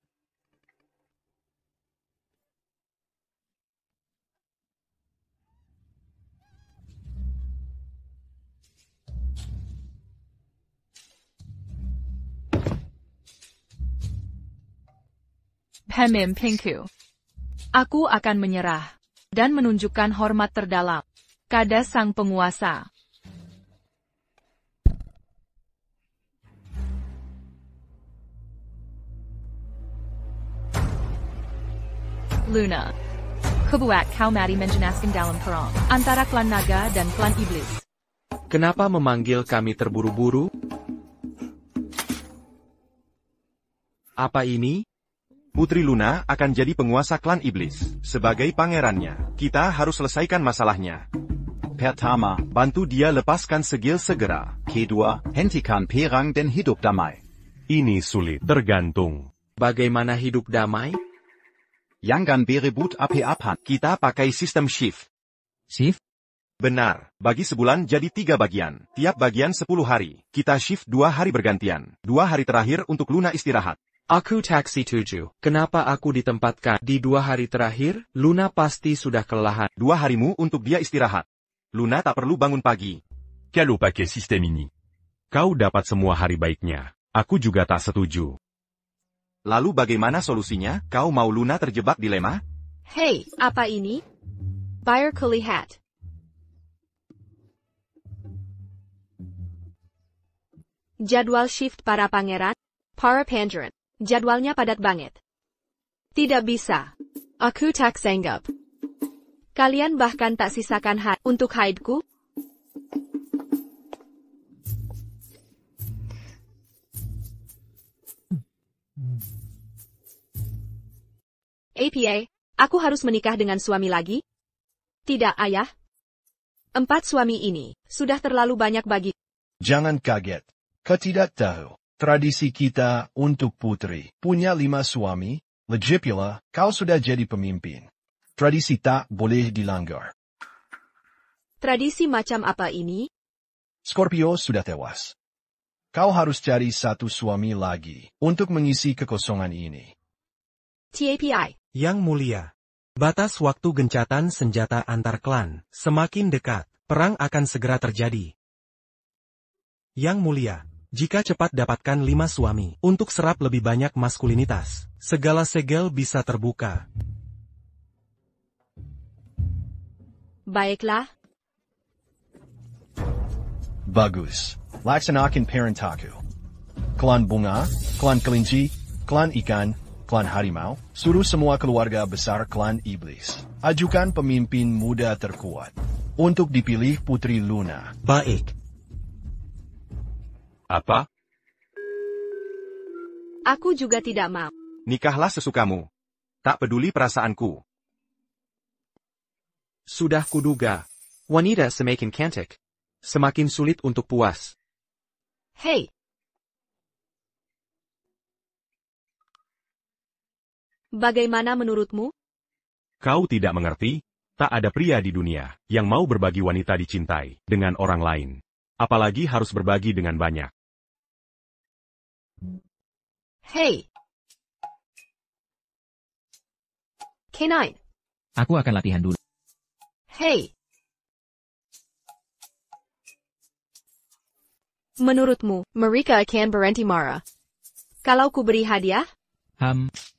Pemimpinku. Aku akan menyerah dan menunjukkan hormat terdalam kepada sang penguasa. Luna. Kubuat kau mati menjenaskan dalam perang antara klan naga dan klan iblis. Kenapa memanggil kami terburu-buru? Apa ini? Putri Luna akan jadi penguasa klan iblis. Sebagai pangerannya, kita harus selesaikan masalahnya. Pertama, bantu dia lepaskan segel segera. Kedua, hentikan perang dan hidup damai. Ini sulit, tergantung. Bagaimana hidup damai? Jangan berebut api-apian. Kita pakai sistem shift. Shift? Benar, bagi sebulan jadi 3 bagian. Tiap bagian 10 hari. Kita shift 2 hari bergantian. 2 hari terakhir untuk Luna istirahat. Aku tak setuju. Kenapa aku ditempatkan di 2 hari terakhir? Luna pasti sudah kelelahan. 2 harimu untuk dia istirahat. Luna tak perlu bangun pagi. Kalau pakai sistem ini, kau dapat semua hari baiknya. Aku juga tak setuju. Lalu bagaimana solusinya? Kau mau Luna terjebak dilema? Hei, apa ini? Bayar kulihat. Jadwal shift para pangeran, para pangeran. Jadwalnya padat banget. Tidak bisa. Aku tak sanggup. Kalian bahkan tak sisakan hak untuk haidku? APA, aku harus menikah dengan suami lagi? Tidak, ayah. 4 suami ini sudah terlalu banyak bagi. Jangan kaget. Kau tidak tahu. Tradisi kita untuk putri punya 5 suami, lagi pula kau sudah jadi pemimpin. Tradisi tak boleh dilanggar. Tradisi macam apa ini? Scorpio sudah tewas. Kau harus cari satu suami lagi untuk mengisi kekosongan ini. TAPI. Yang mulia. Batas waktu gencatan senjata antar klan semakin dekat. Perang akan segera terjadi. Yang mulia. Jika cepat dapatkan 5 suami untuk serap lebih banyak maskulinitas, segala segel bisa terbuka. Baiklah. Bagus. Laksanakan perintahku. Klan bunga, klan kelinci, klan ikan, klan harimau, suruh semua keluarga besar klan iblis. Ajukan pemimpin muda terkuat untuk dipilih Putri Luna. Baik. Apa? Aku juga tidak mau. Nikahlah sesukamu. Tak peduli perasaanku. Sudah kuduga. Wanita semakin cantik, semakin sulit untuk puas. Hei. Bagaimana menurutmu? Kau tidak mengerti? Tak ada pria di dunia yang mau berbagi wanita dicintai dengan orang lain. Apalagi harus berbagi dengan banyak. Hei. K9. Aku akan latihan dulu. Hei. Menurutmu, mereka akan berhenti marah? Kalau ku beri hadiah?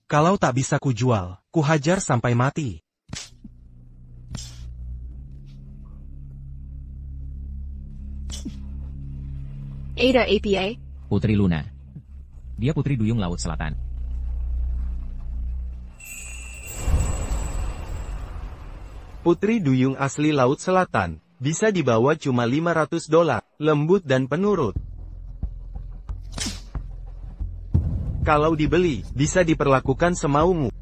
Kalau tak bisa kujual, kuhajar sampai mati. Ada APA? Putri Luna. Dia putri duyung Laut Selatan. Putri duyung asli Laut Selatan. Bisa dibawa cuma $500, lembut dan penurut. Kalau dibeli, bisa diperlakukan semaumu.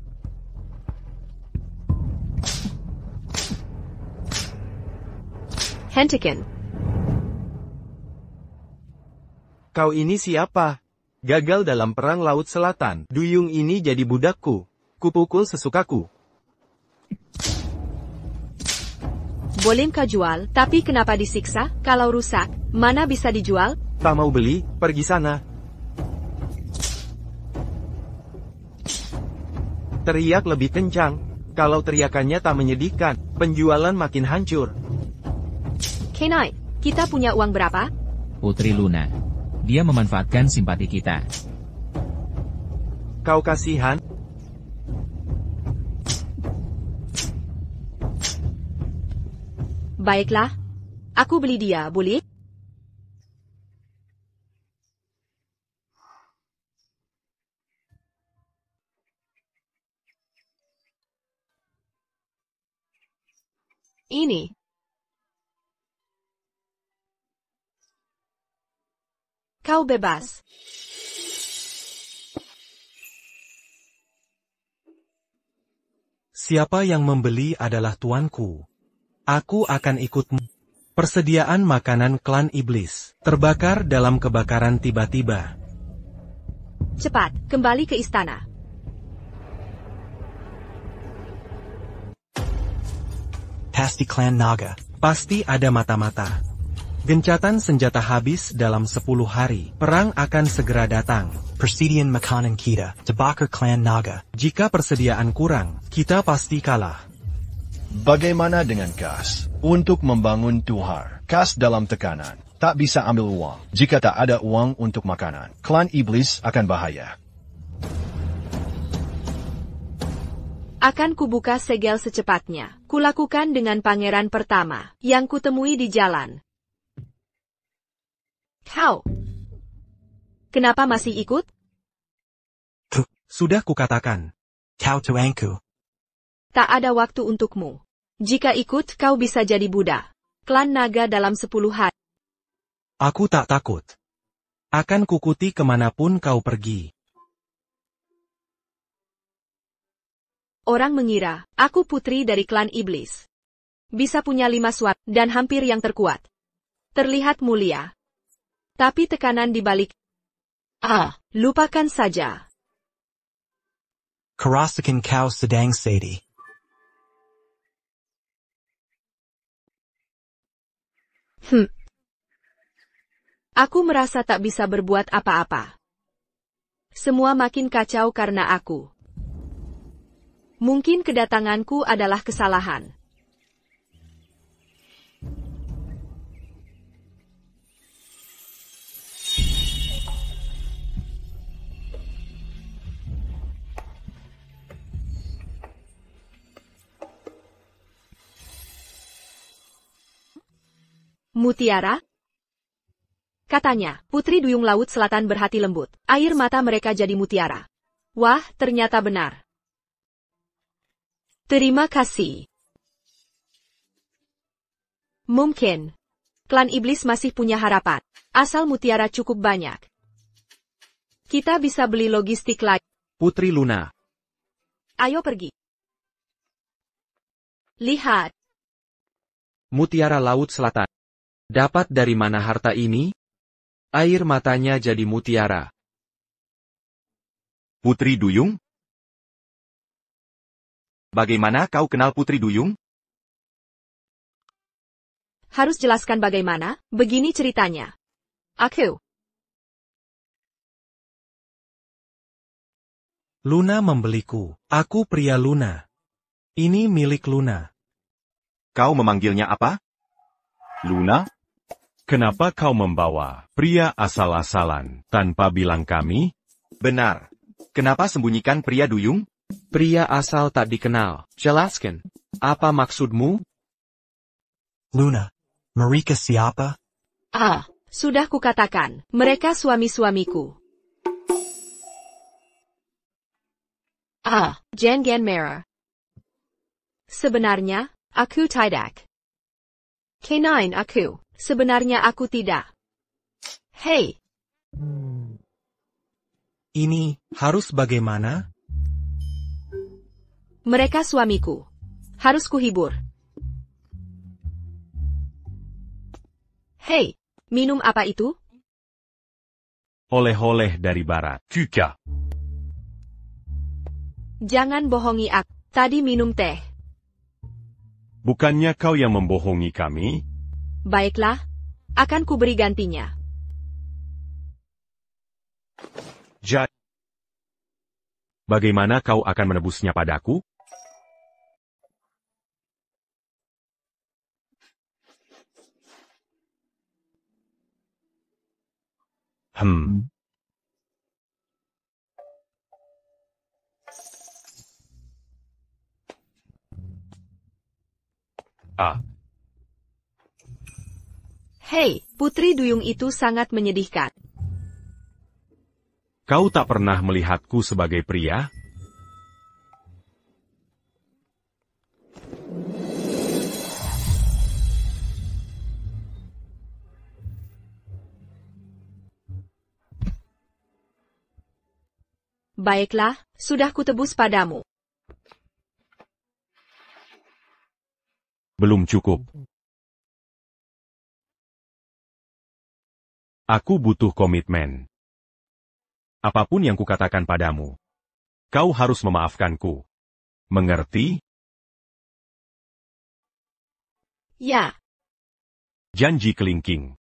Hentikan. Kau ini siapa? Gagal dalam perang Laut Selatan. Duyung ini jadi budakku. Kupukul sesukaku. Boleh kau jual, tapi kenapa disiksa? Kalau rusak, mana bisa dijual? Tak mau beli, pergi sana. Teriak lebih kencang. Kalau teriakannya tak menyedihkan, penjualan makin hancur. K9, kita punya uang berapa? Putri Luna. Dia memanfaatkan simpati kita. Kau kasihan? Baiklah. Aku beli dia, boleh? Ini. Kau bebas. Siapa yang membeli adalah tuanku. Aku akan ikutmu. Persediaan makanan klan iblis terbakar dalam kebakaran tiba-tiba. Cepat, kembali ke istana. Pasti Clan Naga. Pasti ada mata-mata. Gencatan senjata habis dalam 10 hari. Perang akan segera datang. Persediaan makanan kita. Terbakar Clan Naga. Jika persediaan kurang, kita pasti kalah. Bagaimana dengan kas? Untuk membangun tuhar, kas dalam tekanan. Tak bisa ambil uang. Jika tak ada uang untuk makanan, klan iblis akan bahaya. Akan kubuka segel secepatnya. Kulakukan dengan pangeran pertama yang kutemui di jalan. Kau. Kenapa masih ikut? Sudah kukatakan. Kau tuanku. Tak ada waktu untukmu. Jika ikut, kau bisa jadi budak. Klan naga dalam 10 hari. Aku tak takut. Akan kukuti kemanapun kau pergi. Orang mengira, aku putri dari klan iblis. Bisa punya 5 suami, dan hampir yang terkuat. Terlihat mulia. Tapi tekanan di balik. Lupakan saja. Kerasakan kau sedang sedih. Aku merasa tak bisa berbuat apa-apa. Semua makin kacau karena aku. Mungkin kedatanganku adalah kesalahan. Mutiara? Katanya, Putri Duyung Laut Selatan berhati lembut. Air mata mereka jadi mutiara. Wah, ternyata benar. Terima kasih. Mungkin. Klan Iblis masih punya harapan. Asal mutiara cukup banyak. Kita bisa beli logistik lagi. Putri Luna. Ayo pergi. Lihat. Mutiara Laut Selatan. Dapat dari mana harta ini? Air matanya jadi mutiara. Putri Duyung? Bagaimana kau kenal Putri Duyung? Harus jelaskan bagaimana, begini ceritanya. Aku. Luna membeliku. Aku pria Luna. Ini milik Luna. Kau memanggilnya apa? Luna? Kenapa kau membawa pria asal-asalan tanpa bilang kami? Benar. Kenapa sembunyikan pria Duyung? Pria asal tak dikenal. Jelaskan. Apa maksudmu? Luna. Marika siapa? Sudah kukatakan, mereka suami-suamiku. Jangan marah. Sebenarnya, aku tidak. K9 aku. Sebenarnya aku tidak. Hei. Ini harus bagaimana? Mereka suamiku. Harus kuhibur. Hei, minum apa itu? Oleh-oleh dari barat. Kuka. Jangan bohongi aku. Tadi minum teh. Bukannya kau yang membohongi kami? Baiklah. Akan kuberi gantinya. Bagaimana kau akan menebusnya padaku? Hei, Putri Duyung itu sangat menyedihkan. Kau tak pernah melihatku sebagai pria? Baiklah, sudah kutebus padamu. Belum cukup. Aku butuh komitmen. Apapun yang kukatakan padamu, kau harus memaafkanku. Mengerti? Ya. Janji kelingking.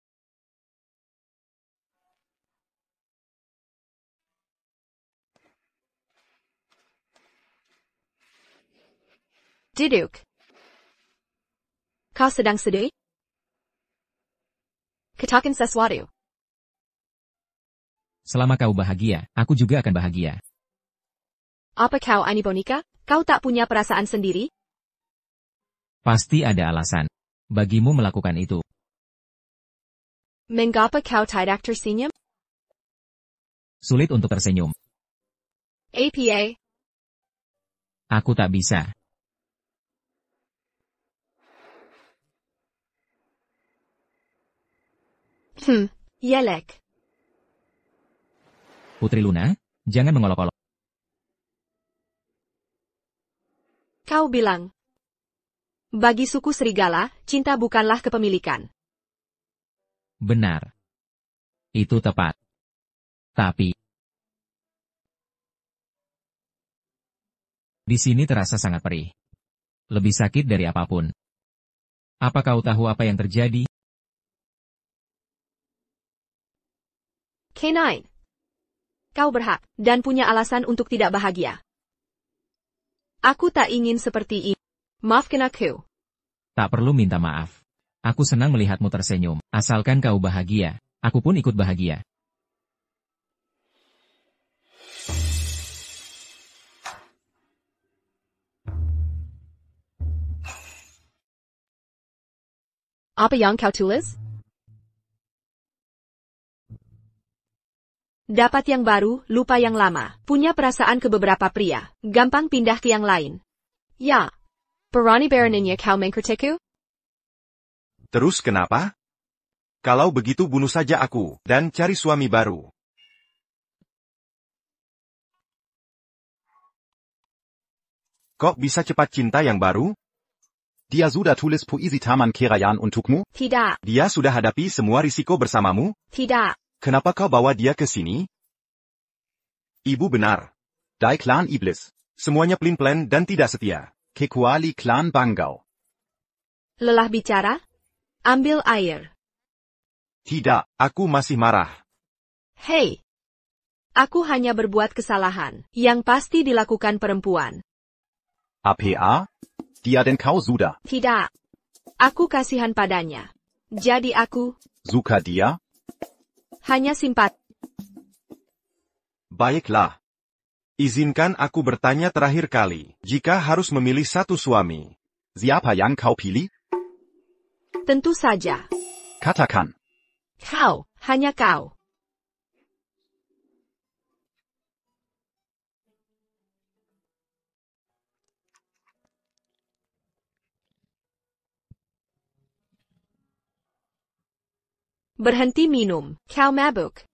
Diduk. Kau sedang sedih? Katakan sesuatu. Selama kau bahagia, aku juga akan bahagia. Apa kau ini boneka? Kau tak punya perasaan sendiri? Pasti ada alasan bagimu melakukan itu. Mengapa kau tidak tersenyum? Sulit untuk tersenyum. Apa? Aku tak bisa. Yelek. Putri Luna, jangan mengolok-olok. Kau bilang. Bagi suku serigala, cinta bukanlah kepemilikan. Benar. Itu tepat. Tapi, di sini terasa sangat perih. Lebih sakit dari apapun. Apa kau tahu apa yang terjadi? K9. Kau berhak, dan punya alasan untuk tidak bahagia. Aku tak ingin seperti ini. Maafkan aku. Tak perlu minta maaf. Aku senang melihatmu tersenyum. Asalkan kau bahagia, aku pun ikut bahagia. Apa yang kau tulis? Dapat yang baru, lupa yang lama. Punya perasaan ke beberapa pria. Gampang pindah ke yang lain. Ya. Berani beraninya kau mengkritikku? Terus kenapa? Kalau begitu bunuh saja aku, dan cari suami baru. Kok bisa cepat cinta yang baru? Dia sudah tulis puisi Taman Kerayan untukmu? Tidak. Dia sudah hadapi semua risiko bersamamu? Tidak. Kenapa kau bawa dia ke sini? Ibu benar. Die Clan Iblis. Semuanya pelin-pelan dan tidak setia. Kecuali Clan Bangau. Lelah bicara? Ambil air. Tidak, aku masih marah. Hei. Aku hanya berbuat kesalahan, yang pasti dilakukan perempuan. APA? Dia dan kau sudah. Tidak. Aku kasihan padanya. Jadi aku... Suka dia? Hanya simpat. Baiklah. Izinkan aku bertanya terakhir kali. Jika harus memilih satu suami, siapa yang kau pilih? Tentu saja. Katakan. Kau, hanya kau. Berhenti minum, kau mabuk.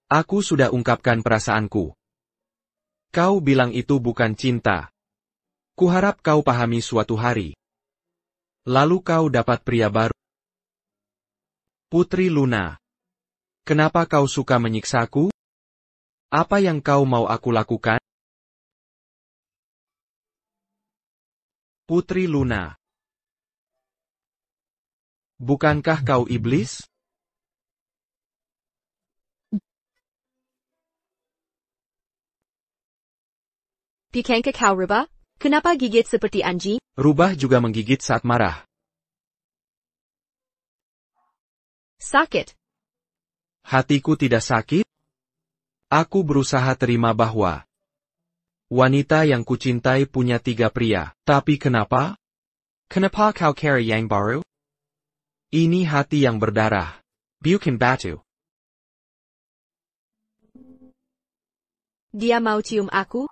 Aku sudah ungkapkan perasaanku. Kau bilang itu bukan cinta. Kuharap kau pahami suatu hari. Lalu kau dapat pria baru. Putri Luna. Kenapa kau suka menyiksaku? Apa yang kau mau aku lakukan? Putri Luna. Bukankah kau iblis? Bukankah kau rubah? Kenapa gigit seperti anjing? Rubah juga menggigit saat marah. Sakit. Hatiku tidak sakit. Aku berusaha terima bahwa wanita yang kucintai punya 3 pria. Tapi kenapa? Kenapa kau cari yang baru? Ini hati yang berdarah. Bukan batu. Dia mau cium aku?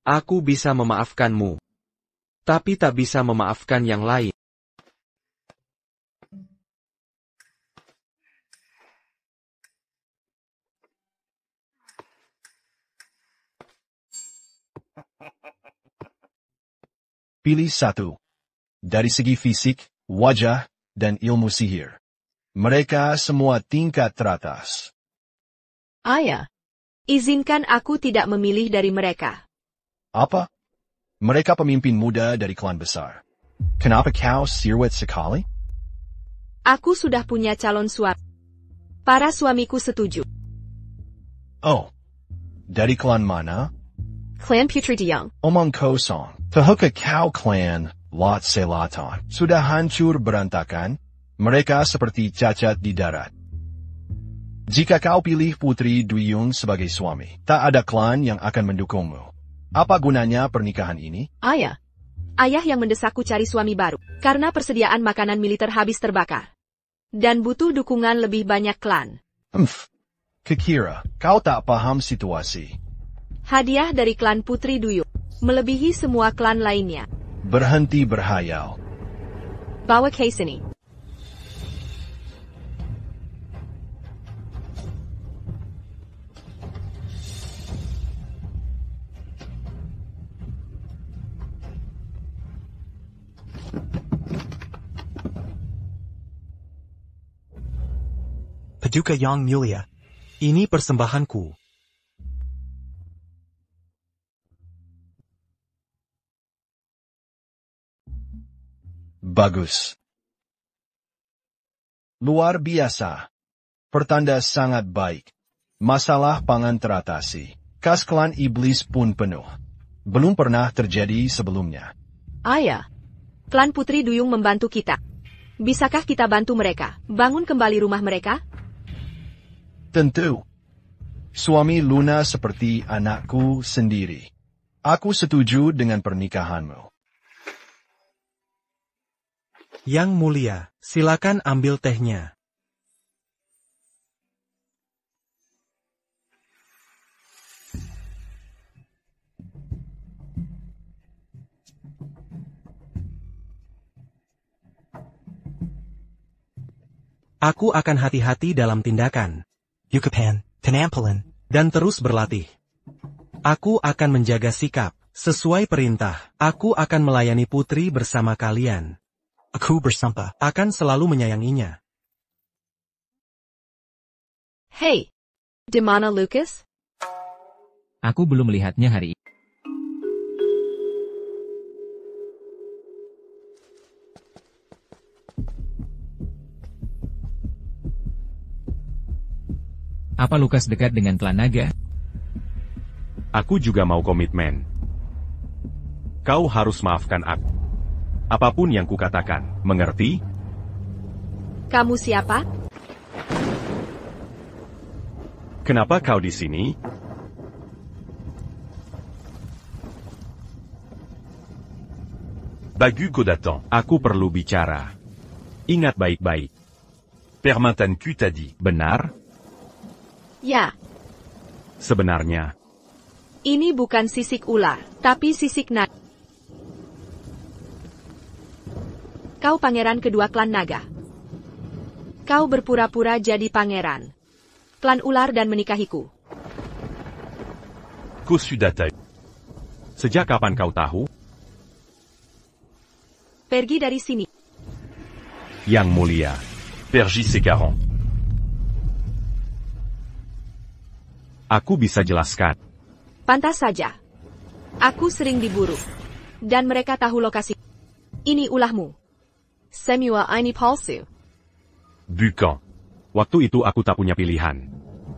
Aku bisa memaafkanmu. Tapi tak bisa memaafkan yang lain. Pilih satu. Dari segi fisik, wajah, dan ilmu sihir. Mereka semua tingkat teratas. Ayah. Izinkan aku tidak memilih dari mereka. Apa? Mereka pemimpin muda dari klan besar. Kenapa kau sirwet sekali? Aku sudah punya calon suami. Para suamiku setuju. Oh. Dari klan mana? Klan Putri Diang. Omong kosong. Tahukah kau klan Lot Selatan sudah hancur berantakan? Mereka seperti cacat di darat. Jika kau pilih Putri Duyung sebagai suami, tak ada klan yang akan mendukungmu. Apa gunanya pernikahan ini? Ayah. Ayah yang mendesakku cari suami baru, karena persediaan makanan militer habis terbakar. Dan butuh dukungan lebih banyak klan. Kekira, kau tak paham situasi. Hadiah dari klan Putri Duyung, melebihi semua klan lainnya. Berhenti berhayal. Bawa ke sini. Paduka yang mulia. Ini persembahanku. Bagus. Luar biasa. Pertanda sangat baik. Masalah pangan teratasi. Kas klan iblis pun penuh. Belum pernah terjadi sebelumnya. Ayah, klan Putri Duyung membantu kita. Bisakah kita bantu mereka bangun kembali rumah mereka? Tentu. Suami Luna seperti anakku sendiri. Aku setuju dengan pernikahanmu. Yang mulia, silakan ambil tehnya. Aku akan hati-hati dalam tindakan. Yukapan, penampilan. Dan terus berlatih. Aku akan menjaga sikap. Sesuai perintah, aku akan melayani putri bersama kalian. Aku bersumpah. Akan selalu menyayanginya. Hey, di mana Lucas? Aku belum melihatnya hari ini. Apa Lukas dekat dengan klan naga? Aku juga mau komitmen. Kau harus maafkan aku. Apapun yang kukatakan, mengerti? Kamu siapa? Kenapa kau di sini? Bagu Godatan, aku perlu bicara. Ingat baik-baik. Permantanku tadi, benar? Ya. Sebenarnya. Ini bukan sisik ular, tapi sisik naga. Kau pangeran kedua klan naga. Kau berpura-pura jadi pangeran klan ular dan menikahiku. Kusudata. Sejak kapan kau tahu? Pergi dari sini. Yang mulia. Pergi sekarang. Aku bisa jelaskan. Pantas saja. Aku sering diburu. Dan mereka tahu lokasi. Ini ulahmu. Semua ini palsu. Bukan. Waktu itu aku tak punya pilihan.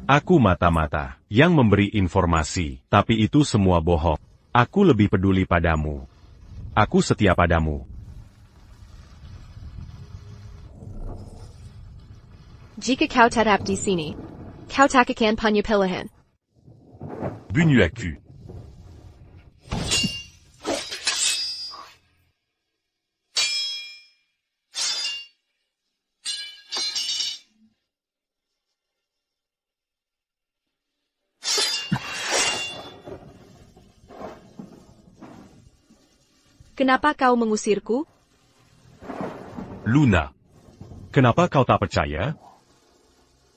Aku mata-mata yang memberi informasi, tapi itu semua bohong. Aku lebih peduli padamu. Aku setia padamu. Jika kau tetap di sini, kau tak akan punya pilihan. Bunu aku. Kenapa kau mengusirku? Luna. Kenapa kau tak percaya?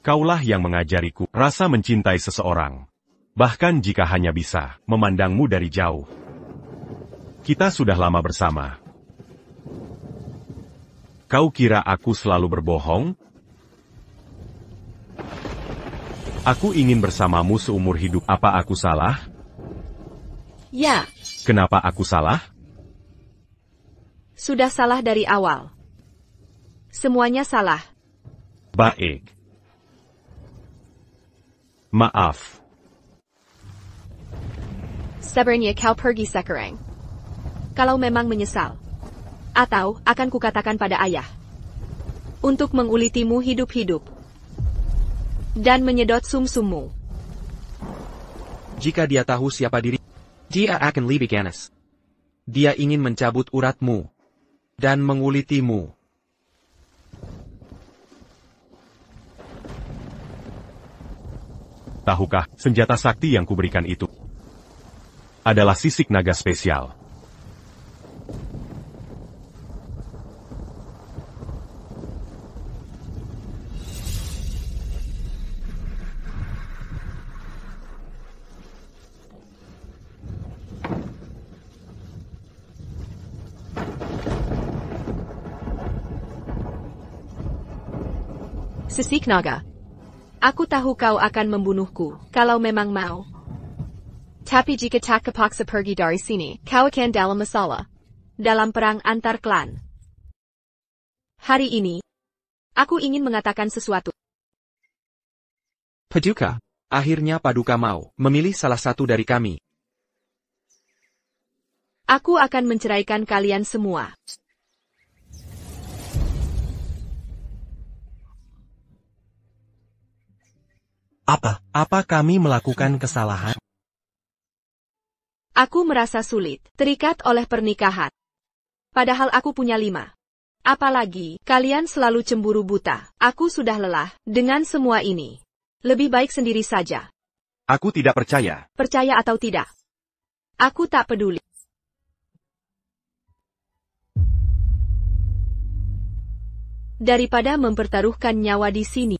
Kaulah yang mengajariku rasa mencintai seseorang. Bahkan jika hanya bisa memandangmu dari jauh. Kita sudah lama bersama. Kau kira aku selalu berbohong? Aku ingin bersamamu seumur hidup. Apa aku salah? Ya. Kenapa aku salah? Sudah salah dari awal. Semuanya salah. Baik. Maaf. Sebenarnya kau pergi sekarang. Kalau memang menyesal. Atau akan kukatakan pada ayah. Untuk mengulitimu hidup-hidup. Dan menyedot sum-summu. Jika dia tahu siapa diri, dia akan lebih ganas. Dia ingin mencabut uratmu. Dan mengulitimu. Tahukah, senjata sakti yang kuberikan itu adalah sisik naga spesial. Sisik naga. Aku tahu kau akan membunuhku, kalau memang mau. Tapi jika tak kepaksa pergi dari sini, kau akan dalam masalah. Dalam perang antar klan. Hari ini, aku ingin mengatakan sesuatu. Paduka, akhirnya Paduka mau memilih salah satu dari kami. Aku akan menceraikan kalian semua. Apa kami melakukan kesalahan? Aku merasa sulit, terikat oleh pernikahan. Padahal aku punya 5. Apalagi, kalian selalu cemburu buta. Aku sudah lelah dengan semua ini. Lebih baik sendiri saja. Aku tidak percaya. Percaya atau tidak? Aku tak peduli. Daripada mempertaruhkan nyawa di sini.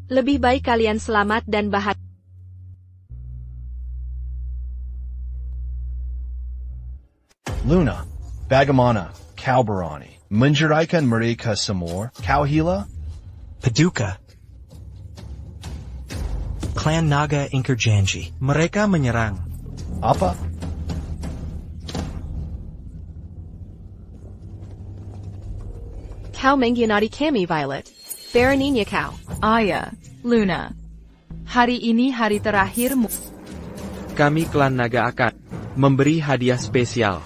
Lebih baik kalian selamat dan bahagia. Luna, bagaimana, kau berani menceraikan mereka semua, kau hila? Paduka. Clan Naga ingkar janji. Mereka menyerang. Apa? Kau mengkhianati kami, Violet. Beraninya kau. Ayah, Luna. Hari ini hari terakhirmu. Kami klan naga akan memberi hadiah spesial.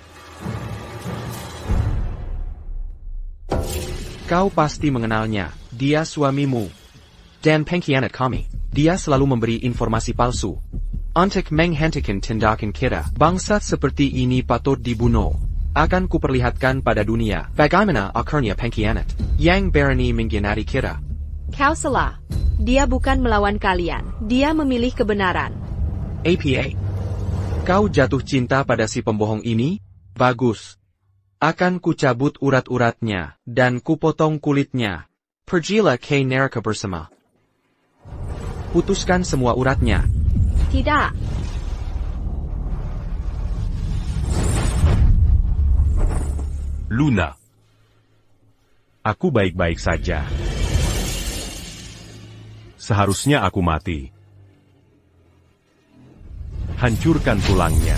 Kau pasti mengenalnya, dia suamimu. Dan pengkhianat kami. Dia selalu memberi informasi palsu. Untuk menghentikan tindakan kita, bangsa seperti ini patut dibunuh. Akan kuperlihatkan pada dunia bagaimana akhirnya pengkhianat yang berani mengkhianati kita. Kau salah. Dia bukan melawan kalian. Dia memilih kebenaran. APA. Kau jatuh cinta pada si pembohong ini? Bagus. Akan kucabut urat-uratnya, dan kupotong kulitnya. Pergilah ke neraka bersama. Putuskan semua uratnya. Tidak. Luna. Aku baik-baik saja. Seharusnya aku mati. Hancurkan tulangnya.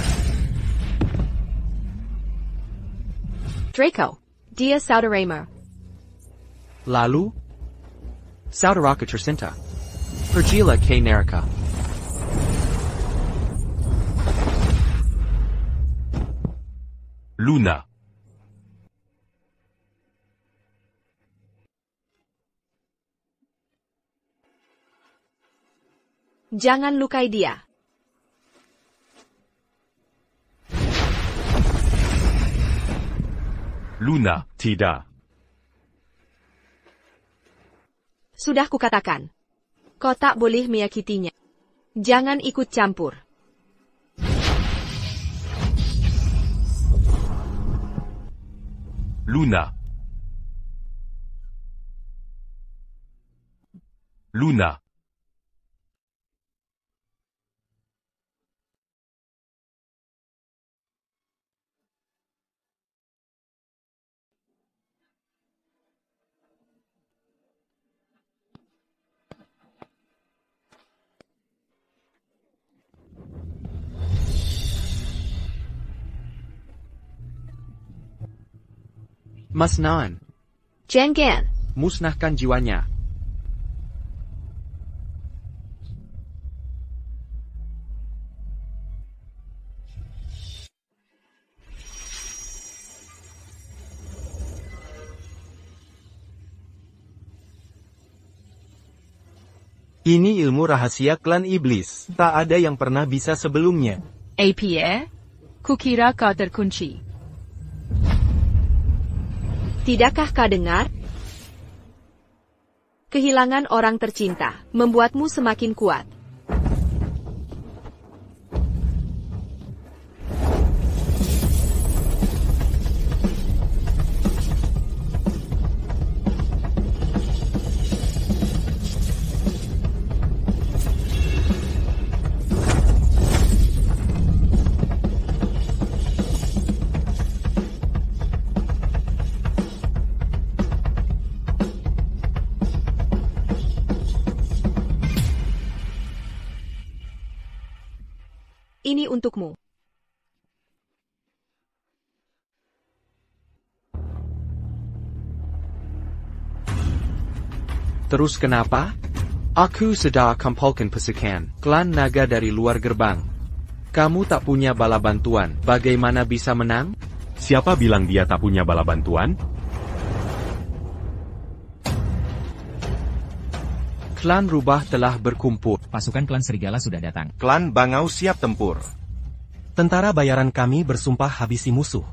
Draco. Dia saudaramu. Lalu? Saudaraku tercinta. Pergilah ke neraka. Luna. Jangan lukai dia. Luna, tidak. Sudah kukatakan. Kau tak boleh menyakitinya. Jangan ikut campur. Luna. Luna. Mas Naan. Jangan. Musnahkan jiwanya. Ini ilmu rahasia klan iblis. Tak ada yang pernah bisa sebelumnya. APA? Kukira kau terkunci. Tidakkah kau dengar? Kehilangan orang tercinta membuatmu semakin kuat. Ini untukmu. Terus kenapa? Aku sedang kumpulkan pasukan klan naga dari luar gerbang. Kamu tak punya bala bantuan, bagaimana bisa menang? Siapa bilang dia tak punya bala bantuan? Klan rubah telah berkumpul. Pasukan klan serigala sudah datang. Klan Bangau siap tempur. Tentara bayaran kami bersumpah habisi musuh.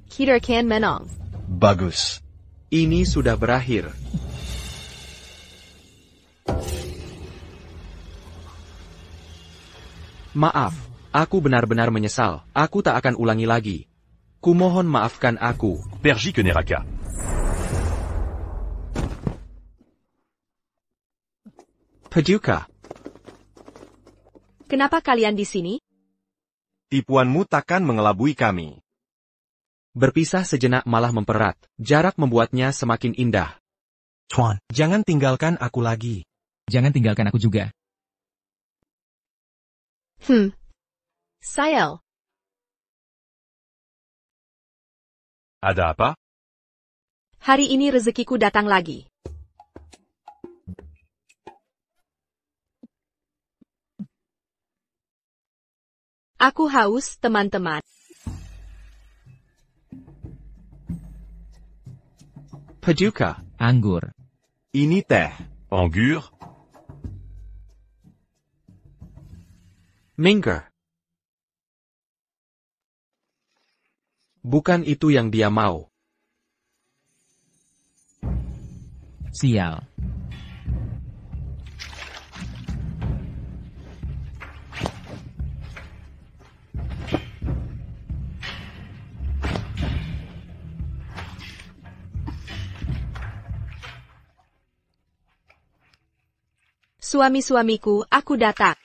Kita akan menang. Bagus. Ini sudah berakhir. Maaf, aku benar-benar menyesal. Aku tak akan ulangi lagi. Kumohon maafkan aku. Pergi ke Neraka. Paduka. Kenapa kalian di sini? Tipuanmu takkan mengelabui kami. Berpisah sejenak malah mempererat. Jarak membuatnya semakin indah. Tuan, Jangan tinggalkan aku lagi. Jangan tinggalkan aku juga. Sayel. Ada apa? Hari ini rezekiku datang lagi. Aku haus, teman-teman. Paduka. Anggur. Ini teh. Anggur? Minger. Bukan itu yang dia mau. Sial. Suami-suamiku, aku datang.